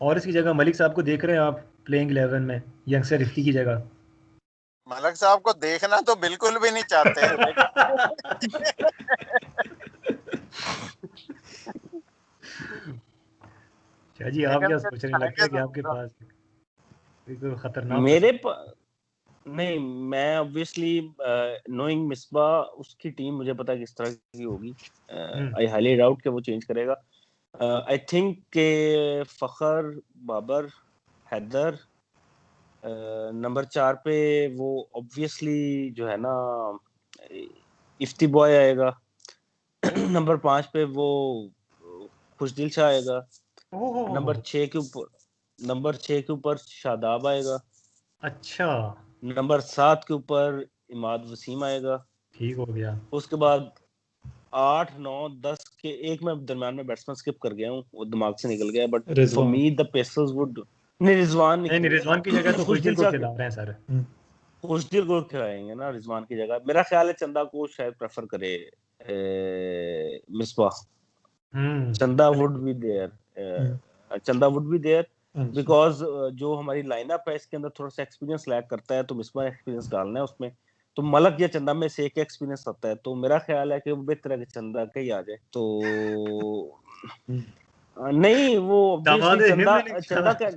Speaker 1: और इसकी जगह मलिक साहब को देख रहे हैं आप प्लेइंग 11 में, यंगस्टर रिफ्की की जगह?
Speaker 2: मलिक साहब को देखना तो बिल्कुल भी नहीं चाहते।
Speaker 1: शाह जी, आप क्या सोच रहे हैं? लगता है कि आपके पास कोई खतरनाक
Speaker 3: नहीं, मैं ऑब्वियसली नोइंग मिसबा उसकी टीम मुझे पता है किस तरह की होगी। आई हाईली डाउट कि वो चेंज करेगा। आई थिंक के फखर, बाबर, हैदर, नंबर 4 पे वो ऑब्वियसली जो है ना इफ्ती बॉय आएगा। नंबर 5 पे वो खुशदिल शाह आएगा। नंबर 6 के ऊपर शादाब आएगा।
Speaker 1: अच्छा,
Speaker 3: नंबर 7 के ऊपर इमाद वसीम आएगा।
Speaker 1: ठीक हो गया।
Speaker 3: उसके बाद 8, 9, 10 के एक मैं दरम्यान में बैट्समैन स्किप कर गया हूँ, वो दिमाग से निकल गया, but for me the pacers would नहीं, रिजवान
Speaker 1: नहीं, रिजवान की जगह तो खुशदिल को खिला रहे हैं सर।
Speaker 3: खुशदिल को खिलाएंगे ना रिजवान की जगह। मेरा ख्याल है चंदा को शायद प्रेफर करे मिसबाह। चंदा वुड बी देयर बिकॉज जो हमारी लाइनअप है इसके अंदर थोड़ा सा एक्सपीरियंस लैक करता है, तो मिसबाह एक्सपीरियंस डालना है उसमें, तो मलक या चंदा में से एक एक्सपीरियंस आता है, तो मेरा ख्याल है कि वो बेहतर है कि चंदा का ही आ जाए। तो नहीं वो ऑब्वियसली चंदा का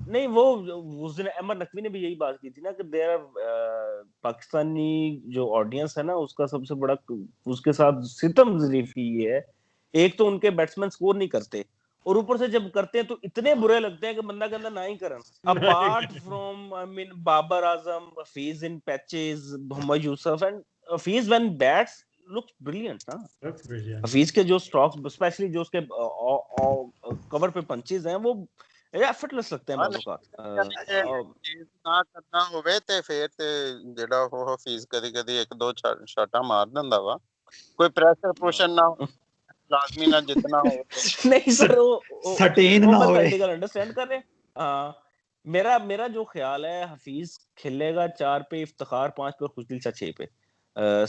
Speaker 3: नहीं, वो उस दिन अहमद नकवी ने भी यही बात की थी ना कि देयर पाकिस्तानी जो ऑडियंस है ना उसका सबसे बड़ा उसके साथ सितम ज़रीफ़ी ये है, एक तो उनके बैट्समैन स्कोर नहीं करते और ऊपर से जब करते हैं तो इतने बुरे लगते हैं कि बंदा कहता ना ही करन। Apart from I mean Babar Azam, Hafeez in patches, Mohammad Yousuf and Hafeez when bats looks brilliant ना। हफीज के जो स्ट्रोक्स स्पेशली जो उसके कवर पे पंचेस हैं वो एफर्टलेस लगते हैं बालों का।
Speaker 2: ਨਾ ਕਰਨਾ ਹੋਵੇ ਤੇ ਫੇਰ ਤੇ ਜਿਹੜਾ ਉਹ ਹਫੀਜ਼ ਕਦੀ ਕਦੀ ਇੱਕ ਦੋ ਸ਼ਾਟਾਂ ਮਾਰ ਦਿੰਦਾ ਵਾ, ਕੋਈ ਪ੍ਰੈਸ਼ਰ ਪੁਸ਼ਨ ਨਾ ਲਾਜ਼ਮੀ ਨਾ ਜਿੱਤਣਾ ਹੋਵੇ।
Speaker 3: नहीं सर वो
Speaker 4: सर्टेन ना होवे।
Speaker 3: प्रैक्टिकल अंडरस्टैंड कर रहे हैं। मेरा जो ख्याल है हफीज खेलेगा 4 पे इफ्तिखार, 5 पे खुशदिल शाह, 6 पे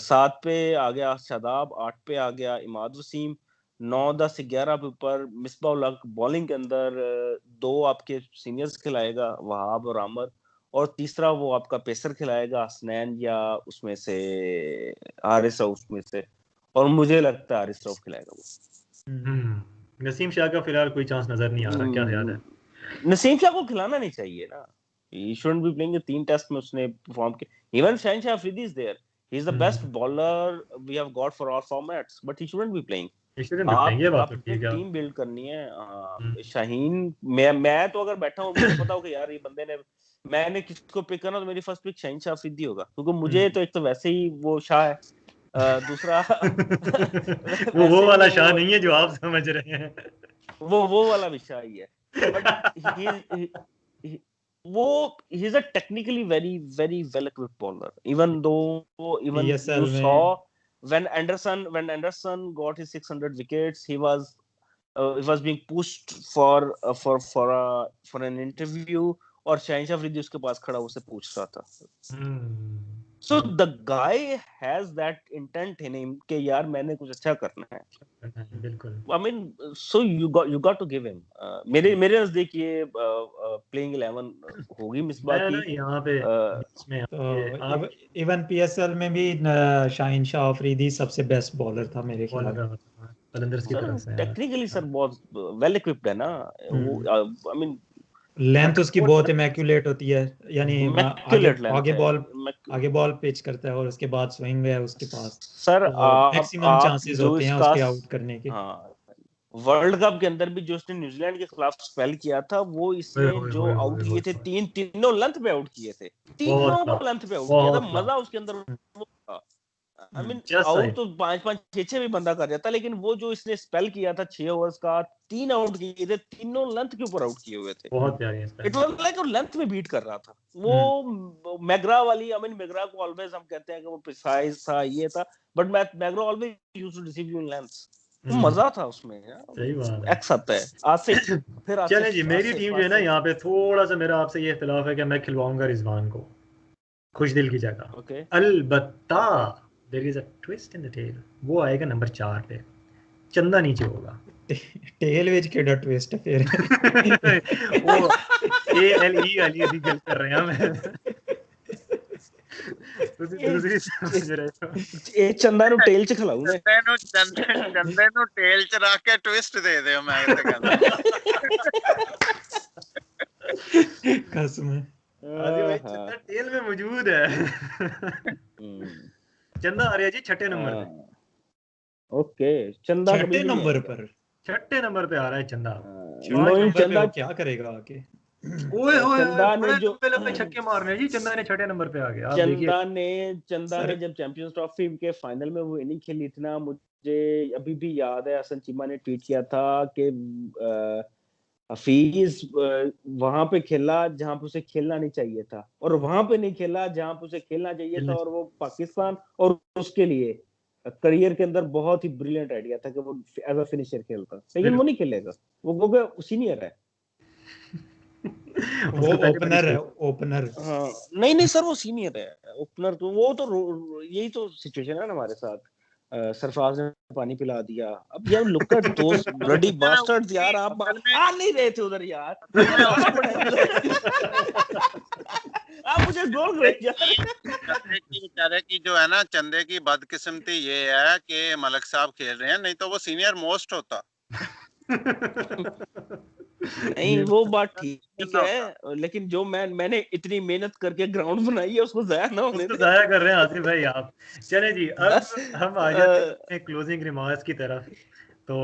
Speaker 3: 7 पे आ गया शादाब, 8 पे आ गया इमाद वसीम, 9, 10, 11 पे ऊपर मिसबाह उल हक बॉलिंग के अंदर 2 आपके सीनियर्स खिलाएगा वहाब और आमर, और तीसरा वो आपका पेसर खिलाएगा हसनैन या उसमें से हारिस रऊफ में से, और मुझे लगता है हारिस रऊफ खिलाएगा वो।
Speaker 1: नसीम शाह का फिलहाल कोई चांस नजर नहीं आ रहा, क्या ख्याल है?
Speaker 3: नसीम शाह को खिलाना नहीं चाहिए ना, he shouldn't be playing। 3 test में उसने परफॉर्म किया। इवन शहनशाह Afridi is there, he is the best bowler we have got for all formats, but he shouldn't be playing। आपने टीम बिल्ड करनी है। शाहीन मैं तो अगर बैठा हूँ मुझे पता हो कि यार ये बंदे ने मैंने किसको पिक करना तो मेरी फर्स्ट पिक शहनशाह अफरीदी होगा, क्योंकि मुझे तो एक तो वैसे ही वो शाह है, दूसरा
Speaker 1: वो वाला शाह नहीं है जो आप समझ रहे हैं,
Speaker 3: वो वाला भी शाह ही है, बट वो he is a technically very very well equipped bowler, even you saw when Anderson got his 600 wickets, he was being pushed for an interview, और शहनशाह अफरीदी उसके पास खड़ा उसे पूछ रहा था। So the guy has that intent in him कि यार मैंने कुछ अच्छा करना है।
Speaker 1: बिल्कुल।
Speaker 3: I mean, so you got to give him। मेरे नजदीक ये playing 11 होगी मिसबाह की।
Speaker 1: यहाँ पे
Speaker 3: इसमें
Speaker 4: इवन पीएसएल में भी शाहीन शाह अफरीदी सबसे बेस्ट बॉलर था मेरे ख्याल में।
Speaker 1: कलंदर्स की तरफ से
Speaker 3: टेक्निकली सर बहुत वेल इक्विप्ड है ना वो। आई मीन
Speaker 4: लेंथ उसकी बहुत इमैक्युलेट होती है, यानी आगे बॉल पिच करता है और उसके बाद स्विंग है उसके पास
Speaker 3: सर,
Speaker 4: मैक्सिमम चांसेस होते हैं उसके आउट करने के।
Speaker 3: वर्ल्ड कप के अंदर भी जो उसने न्यूजीलैंड के खिलाफ स्पेल किया था वो इसने जो आउट किए थे तीनों लेंथ पे आउट किए थे, तीनों लेंथ पे आउट किया था। मजा उसके अंदर वो था। आई मीन आउट तो 5-5, 6-6 भी बंदा कर जाता, लेकिन वो जो इसने स्पेल किया था 6 ओवर्स का, 3 आउट किए थे, तीनों लेंथ के ऊपर आउट किए हुए थे।
Speaker 1: बहुत प्यारी है।
Speaker 3: इट वाज लाइक वो लेंथ में बीट कर रहा था वो मैगरा वाली। आई मीन मैगरा को ऑलवेज हम कहते हैं कि वो प्रिसाइज था, ये था, but McGrath always used to receive you in lengths. मजा था उसमें यार।
Speaker 1: सही बात है।
Speaker 3: एक्स आता है आसिफ, फिर आसिफ।
Speaker 1: चलें जी, मेरी टीम जो है ना यहाँ पे थोड़ा सा मेरा आपसे ये इख्तिलाफ है कि मैं खिलवाऊंगा रिजवान को खुशदिल की जगह। अलबत्ता there is a twist in the tail, वो आएगा नंबर 4 पे, चंदा नीचे होगा।
Speaker 4: टेल विच केड़ा ट्विस्ट है फिर?
Speaker 1: वो ALE वाली दी गल कर रहे हैं मैं। दूसरी समझ रहे हो?
Speaker 3: ਇਹ ਚੰਦਾ ਨੂੰ ਟੇਲ ਚ ਖਿਲਾਉਂਗੇ।
Speaker 2: ਚੰਦੇ ਨੂੰ ਟੇਲ ਚ ਰੱਖ ਕੇ ਟਵਿਸਟ ਦੇ ਦਿਓ, ਮੈਂ ਤੇ ਕਹਿੰਦਾ
Speaker 4: कसम है।
Speaker 1: चंदा टेल में मौजूद है। चंदा आ रहा जी 6ठे नंबर पे।
Speaker 3: ओके, चंदा
Speaker 4: छठे नंबर पर
Speaker 1: 6 नंबर पे आ रहा है चंदा।
Speaker 3: मोइन चंदा
Speaker 4: क्या करेगा आके?
Speaker 1: ओए होए
Speaker 3: चंदा ने जो
Speaker 1: लंबे छक्के मारने हैं जी। चंदा ने 6 नंबर पे आ गया। आप देखिए
Speaker 3: चंदा ने जब चैंपियंस ट्रॉफी के फाइनल में वो इनिंग खेली थी ना, मुझे अभी भी याद है, हसन चीमा ने ट्वीट किया था कि हफीज वहां पे खेला जहां पे उसे खेलना नहीं चाहिए था, और वहां पे नहीं खेला जहां पे उसे खेलना चाहिए था, और वो पाकिस्तान और उसके लिए करियर के अंदर बहुत ही ब्रिलियंट आइडिया था कि वो एज अ फिनिशर खेलता, लेकिन वो नहीं खेलेगा, वो क्योंकि सीनियर है।
Speaker 4: वो ओपनर है, ओपनर।
Speaker 3: हाँ नहीं सर, वो सीनियर है ओपनर, तो वो तो यही तो सिचुएशन है ना हमारे साथ। सरफराज ने पानी पिला दिया। अब यार look at those bloody bastards यार, आप आ नहीं रहे थे उधर यार, आप मुझे गोल रहे यार।
Speaker 2: बेचारे की जो है ना, चंदे की बदकिस्मती ये है कि मलक साहब खेल रहे हैं, नहीं तो वो सीनियर मोस्ट होता।
Speaker 3: नहीं वो बात ठीक है, लेकिन जो मैंने इतनी मेहनत करके ग्राउंड बनाई है उसको जाया ना होने दे।
Speaker 1: जाया कर रहे हैं आसिफ भाई आप। चले जी, अब हम आ जाते हैं क्लोजिंग रिमार्क्स की तरफ। तो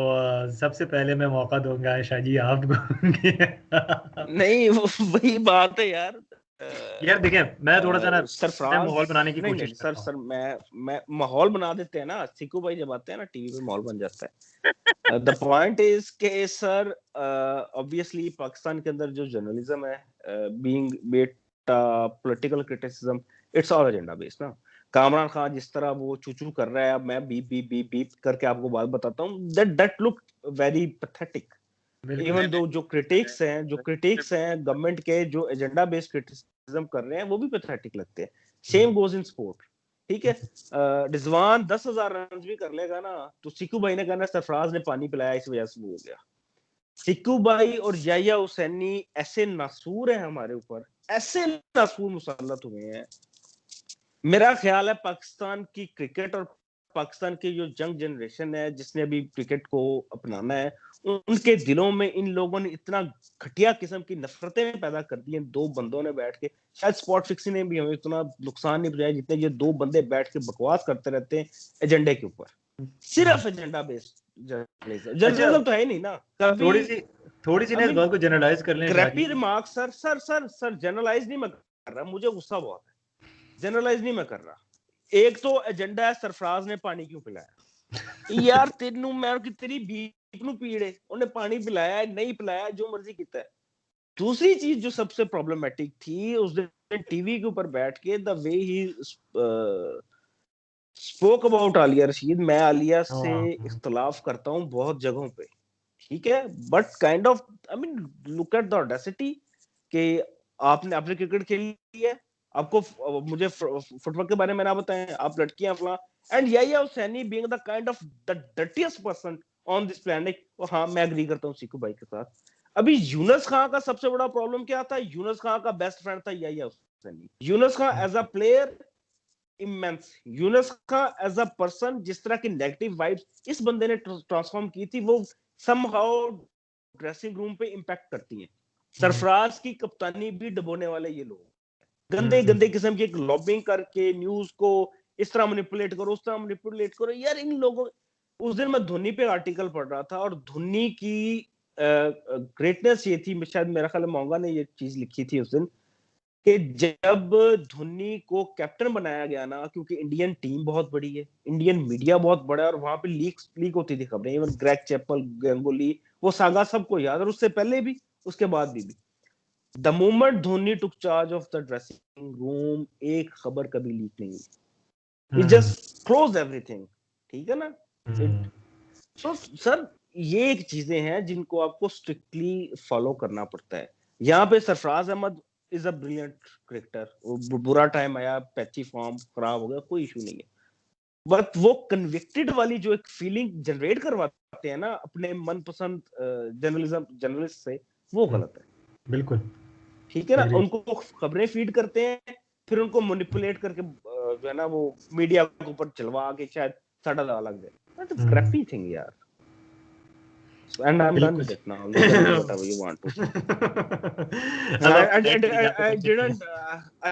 Speaker 1: सबसे पहले मैं मौका दूंगा आयशा जी आपको।
Speaker 3: नहीं वो वही बात है यार।
Speaker 1: यार देखिए, मैं थोड़ा सा ना
Speaker 3: सरफराज
Speaker 1: माहौल बनाने की कोशिश
Speaker 3: नहीं सर मैं माहौल बना देते हैं ना, सिक्कू भाई जब आते हैं ना टीवी पे माहौल बन जाता है। द पॉइंट इज के सर ऑब्वियसली पाकिस्तान के अंदर जो जर्नलिज्म है, being bet political criticism, it's all agenda based ना। कामरान खान जिस तरह वो चूचू कर रहा है, अब मैं बीप बीप बीप बीप करके आपको बात बताता हूँ, that look very pathetic. Even though जो क्रिटिक्स हैं गवर्नमेंट के, जो एजेंडा बेस्ड क्रिटिसिज्म कर रहे हैं, वो भी पैथेटिक लगते हैं। सेम गोज इन स्पोर्ट, ठीक है। रिजवान 10,000 रन भी कर लेगा ना, तो सिक्कू भाई ने कहना सरफराज ने पानी पिलाया इस वजह से वो हो गया। सिक्कू भाई और याया हुसैनी ऐसे नासूर है हमारे ऊपर, ऐसे नासूर मुसल्लत हुए हैं। मेरा ख्याल है पाकिस्तान की क्रिकेट और पाकिस्तान की जो यंग जनरेशन है जिसने अभी क्रिकेट को अपनाना है, उनके दिलों में इन लोगों ने इतना घटिया किस्म की नफरतें पैदा कर दी हैं दो बंदों ने बैठ के। शायद स्पॉट फिक्सिंग ने भी हमें इतना नुकसान नहीं पहुंचाया जितने ये दो बंदे बैठ के बकवास करते रहते हैं एजेंडे के ऊपर, सिर्फ एजेंडा बेस्ड जर्नलिज्म तो है नहीं ना।
Speaker 1: थोड़ी सी ना इस बात को जनरलाइज कर लें।
Speaker 3: क्रैपी रिमार्क सर जनरलाइज नहीं मैं कर रहा, मुझे गुस्सा बहुत है, जनरलाइज नहीं मैं कर रहा। एक तो एजेंडा है सरफराज ने पानी क्यों पिलाया यार, तेनू मैं कि तेरी बीप नु पीड़े, उन्हें पानी पिलाया है नहीं पिलाया जो मर्जी किया है। दूसरी चीज जो सबसे प्रॉब्लमेटिक थी उस दिन टीवी के ऊपर बैठ के, the way he spoke about Alia Rashid. मैं आलिया से इख्तलाफ करता हूं बहुत जगहों पे, ठीक है, but kind of I mean look at the audacity कि आपने क्रिकेट खेली है, आपको मुझे फुटबॉल के बारे में ना बताएं, आप लड़कियां फला, and Yahya Hussaini being the kind of the dirtiest person on this planet. हाँ मैं एग्री करता हूं सिक्कू भाई के साथ। अभी यूनुस खान का सबसे बड़ा प्रॉब्लम क्या था, यूनुस खान का बेस्ट फ्रेंड था Yahya Hussaini. Younis Khan as a player immense, Younis Khan as a person जिस तरह की नेगेटिव वाइब्स इस बंदे ने ट्रांसफॉर्म की थी, वो समहाउ ड्रेसिंग रूम पे इंपैक्ट करती हैं। सरफराज की कप्तानी भी डबोने वाले ये लोग, गंदे किस्म की एक लॉबिंग करके न्यूज को इस तरह मैनिपुलेट करो, उस तरह मैनिपुलेट करो यार इन लोगों। उस दिन मैं धोनी पे आर्टिकल पढ़ रहा था और धोनी की ग्रेटनेस ये थी, शायद मेरा ख्याल मोंगा ने ये चीज लिखी थी उस दिन, कि जब धोनी को कैप्टन बनाया गया ना, क्योंकि इंडियन टीम बहुत बड़ी है, इंडियन मीडिया बहुत बड़ा है, और वहां पे लीक होती थी खबरें, इवन ग्रेग चैपल, गंगोली, वो सागा सबको याद, और उससे पहले भी उसके बाद भी। The moment Dhoni took charge of the dressing room, एक खबर कभी लीक नहीं हुई, it just closed everything, ठीक है ना। So सर ये एक चीजें हैं जिनको आपको स्ट्रिक्टली फॉलो करना पड़ता है। यहाँ पे Sarfaraz Ahmed is a brilliant cricketer, बुरा टाइम आया, पैची फॉर्म खराब हो गया, कोई इशू नहीं है, बट वो कन्विक्टेड वाली जो एक फीलिंग जनरेट करवाते हैं ना अपने मनपसंद जर्नलिस्ट से, वो गलत है।
Speaker 1: बिल्कुल
Speaker 3: ठीक है ना, उनको खबरें फीड करते हैं, फिर उनको मैनिपुलेट करके जो है ना वो मीडिया के ऊपर चलवा के शायद साड़ा लग जाए, दैट इज क्रैपी थिंग यार। And I'm done with it now. Whatever you want to.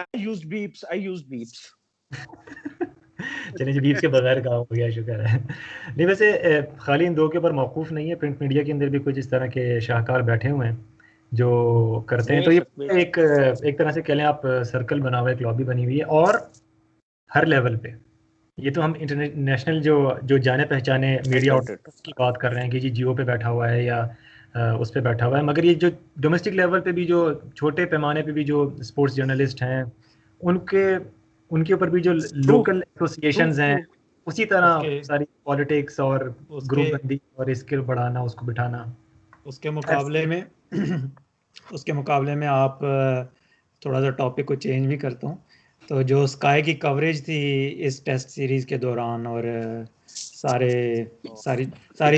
Speaker 3: I used beeps.
Speaker 1: चलिए जी, बीफ के बगैर काम हो गया, शुक्र है। नहीं वैसे खाली इन दो के ऊपर मौकूफ नहीं है, प्रिंट मीडिया के अंदर भी कुछ इस तरह के शाहकार बैठे हुए हैं जो करते हैं। तो ये एक तरह से कह लें आप, सर्कल बना हुआ है, एक लॉबी बनी हुई है, और हर लेवल पे। ये तो हम इंटरनेशनल जो जो जाने पहचाने मीडिया की बात कर रहे हैं कि जी जियो पे बैठा हुआ है या उस पे बैठा हुआ है, मगर ये जो डोमेस्टिक लेवल पे भी, जो छोटे पैमाने पे भी जो स्पोर्ट्स जर्नलिस्ट हैं, उनके उनके ऊपर भी जो लोकल एसोसिएशंस हैं, उसी तरह सारी पॉलिटिक्स और ग्रुप बंदी और स्किल बढ़ाना, उसको बिठाना।
Speaker 4: उसके मुकाबले में आप थोड़ा सा टॉपिक को चेंज भी करता हूँ, तो जो स्काई की कवरेज थी इस टेस्ट सीरीज के दौरान, और सारी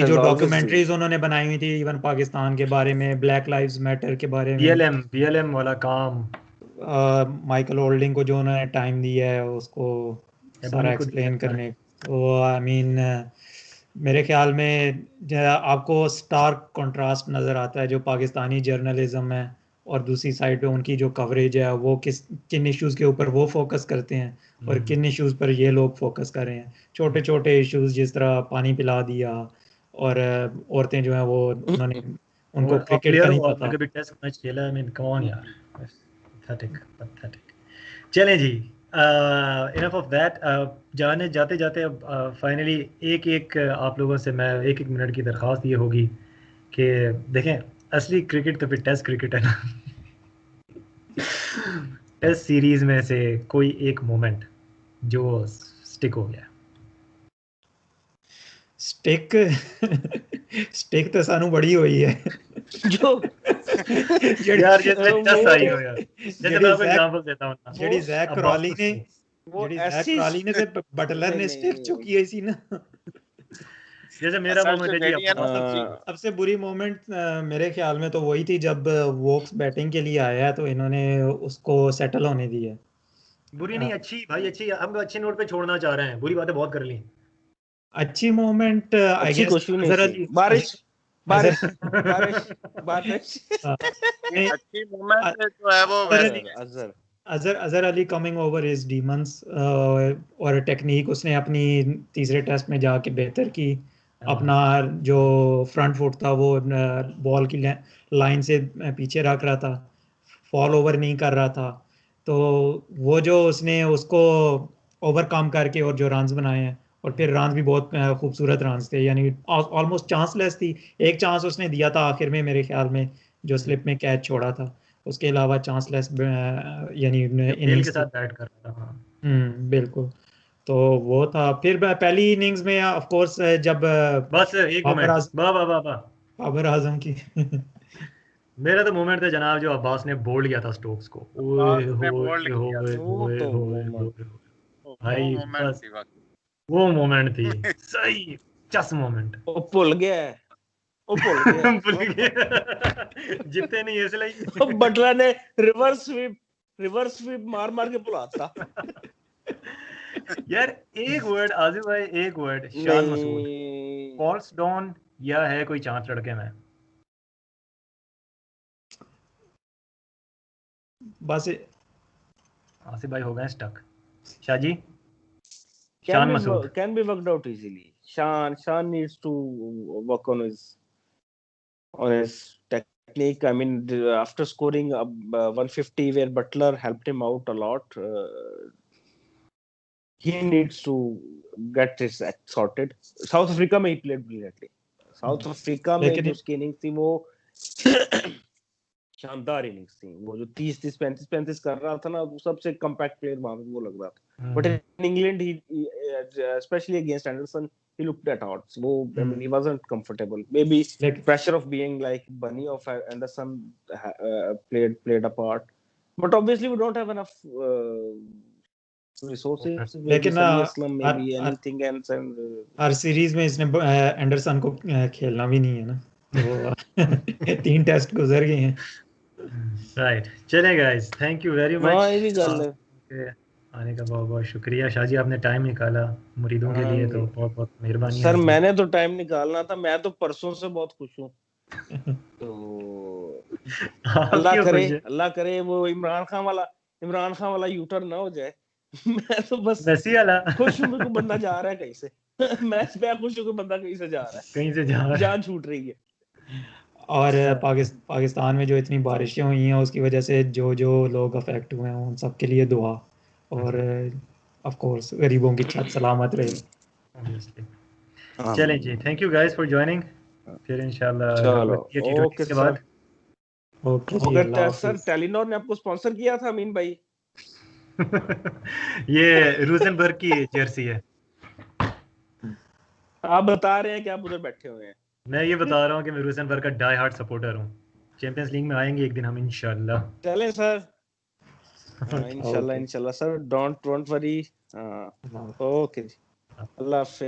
Speaker 4: जो डॉक्यूमेंट्रीज उन्होंने बनाई हुई थी इवन पाकिस्तान के बारे में, ब्लैक लाइव्स मैटर के बारे में,
Speaker 1: BLM वाला काम,
Speaker 4: माइकल ओल्डिंग को जो उन्होंने टाइम दिया है उसको सारा एक्सप्लेन करने, तो आई मीन मेरे ख्याल में आपको स्टार्क कंट्रास्ट नज़र आता है जो पाकिस्तानी जर्नलिज्म है और दूसरी साइड पे उनकी जो कवरेज है वो किन इश्यूज़ के ऊपर वो फोकस करते हैं और किन इश्यूज़ पर ये लोग फोकस कर रहे हैं। छोटे छोटे इश्यूज़ जिस तरह पानी पिला दिया, और औरतें जो हैं वो उन्होंने उनको क्रिकेट का नहीं पता,
Speaker 1: कभी टेस्ट मैच खेला, आई मीन कम ऑन यार, पैथेटिक। चलें जी, इनफ ऑफ दैट। जाने जाते जाते अब फाइनली एक आप लोगों से मैं एक मिनट की दरख्वास्त ये होगी कि देखें, असली क्रिकेट तो फिर टेस्ट क्रिकेट है ना। टेस्ट सीरीज में से कोई एक मोमेंट जो स्टिक हो गया।
Speaker 4: स्टिक तो सानू बड़ी हुई है
Speaker 3: जो
Speaker 1: यार जैसे टेस्ट आई हो यार, जैसे मैं आपको एग्जांपल देता हूं ना,
Speaker 4: जेडी जैक क्रॉली ने से बटलर ने स्टिक चुकी है इसी ना।
Speaker 1: जैसे मेरा मोमेंट है जी,
Speaker 4: सबसे बुरी मोमेंट मेरे ख्याल में तो वही थी जब वोक्स बैटिंग के लिए आया तो इन्होंने उसको सेटल होने दिया।
Speaker 1: बुरी नहीं, अच्छी भाई, अच्छी। हम अच्छे नोट पे छोड़ना चाह रहे हैं, बुरी बातें बहुत कर ली।
Speaker 4: अच्छी मोमेंट आई गेस
Speaker 3: बारिश
Speaker 2: अच्छी मोमेंट जो है वो
Speaker 4: Azhar Ali coming over his demons, और टेक्निक उसने अपनी तीसरे टेस्ट में जाके बेहतर की। अपना जो फ्रंट फुट था वो बॉल की लाइन से पीछे रख रहा था, फॉल ओवर नहीं कर रहा था, तो वो जो उसने उसको ओवरकम करके और जो रन्स बनाए हैं, और फिर रन्स भी बहुत खूबसूरत रन्स थे, यानी ऑलमोस्ट चांसलेस थी। एक चांस उसने दिया था आखिर में मेरे ख्याल में जो स्लिप में कैच छोड़ा था, उसके अलावा चांसलेस यानी
Speaker 1: इनिंग्स के साथ बैट कर रहा था।
Speaker 4: बिल्कुल। तो वो था। फिर पहली इनिंग्स में ऑफ कोर्स जब
Speaker 1: बस एक मोमेंट
Speaker 4: बाबर आजम की
Speaker 1: मेरा तो मोमेंट था जनाब जो अब्बास ने बोल्ड किया था स्टोक्स को। भाई बस वो मोमेंट थी, सही चस मोमेंट।
Speaker 3: वो भूल गया
Speaker 1: जितने नहीं इसलिए
Speaker 3: बटलर ने रिवर्स स्वीप मार के बुलाता।
Speaker 1: यार एक वर्ड आसिफ भाई, एक word, Shan Masood falls down या है कोई चांस लड़के में?
Speaker 4: बस
Speaker 1: आसिफ भाई हो गए stuck. Shahji,
Speaker 3: Can be worked out easily. Shan needs to work on his technique. I mean, after scoring 150, where Butler helped him out a lot, he needs to get his act sorted. South Africa में he played brilliantly. South Africa में जो उसकी innings थी वो शानदार innings थी। वो जो 30 35 कर रहा था ना, वो सबसे कॉम्पैक्ट प्लेयर वहां पे वो लग रहा था। बट इन इंग्लैंड ही specially against Anderson, he looked at odds. वो I mean, he wasn't comfortable. Maybe pressure of being like Bunny of Anderson played a part. But obviously we don't have enough resources.
Speaker 4: लेकिन
Speaker 3: maybe anything else, and
Speaker 4: her series में इसने Anderson को खेलना भी नहीं है ना, तो 3 टेस्ट गुजर गए हैं।
Speaker 1: राइट, चलें guys, thank you very much.
Speaker 3: ये भी गल है,
Speaker 1: आने का बहुत बहुत शुक्रिया। शाहजी आपने टाइम निकाला मुरीदों के लिए, तो बहुत बहुत मेहरबानी
Speaker 3: सर। मैंने तो टाइम निकालना था, मैं तो परसों से बहुत खुश हूँ। तो अल्लाह करे वो इमरान खान वाला यूटर्न ना हो जाए। मैं तो बस
Speaker 1: मेसी वाला
Speaker 3: खुश हूँ मेरे को बंदा जा रहा है कहीं से मैच पे खुश हूँ कि बंदा कहीं से जा रहा है,
Speaker 1: कहीं से जा रहा है।
Speaker 3: जान छूट रही है।
Speaker 4: और पाकिस्तान में जो इतनी बारिशें हुई हैं उसकी वजह से जो जो लोग अफेक्ट हुए हैं उन सब के लिए दुआ, और ऑफ कोर्स गरीबों की छत सलामत रहे।
Speaker 1: Obviously. चलें जी, thank you guys for joining, फिर इंशाल्लाह
Speaker 3: चलो
Speaker 1: T20
Speaker 3: ओके
Speaker 1: के
Speaker 3: सर।
Speaker 1: बाद।
Speaker 4: ओके जी,
Speaker 3: ओके
Speaker 4: अल्लाह
Speaker 3: सर,
Speaker 4: हाफिज।
Speaker 3: टेलीनॉर ने आपको स्पॉन्सर किया था अमीन भाई?
Speaker 1: ये रूजनबर्ग की जर्सी है।
Speaker 3: आप बता रहे हैं कि आप उधर बैठे हुए हैं।
Speaker 1: मैं ये बता रहा हूँ कि मैं रूजनबर्ग का डाई हार्ड सपोर्टर हूँ। चैंपियंस लीग में आएंगे एक दिन हम इंशाल्लाह।
Speaker 3: चलें सर, इंशाल्लाह
Speaker 4: ओके,
Speaker 3: इंशाल्लाह सर, डोंट वरी।
Speaker 4: अल्लाह हाफिज।
Speaker 3: ओके जी, अल्लाह हाफिज।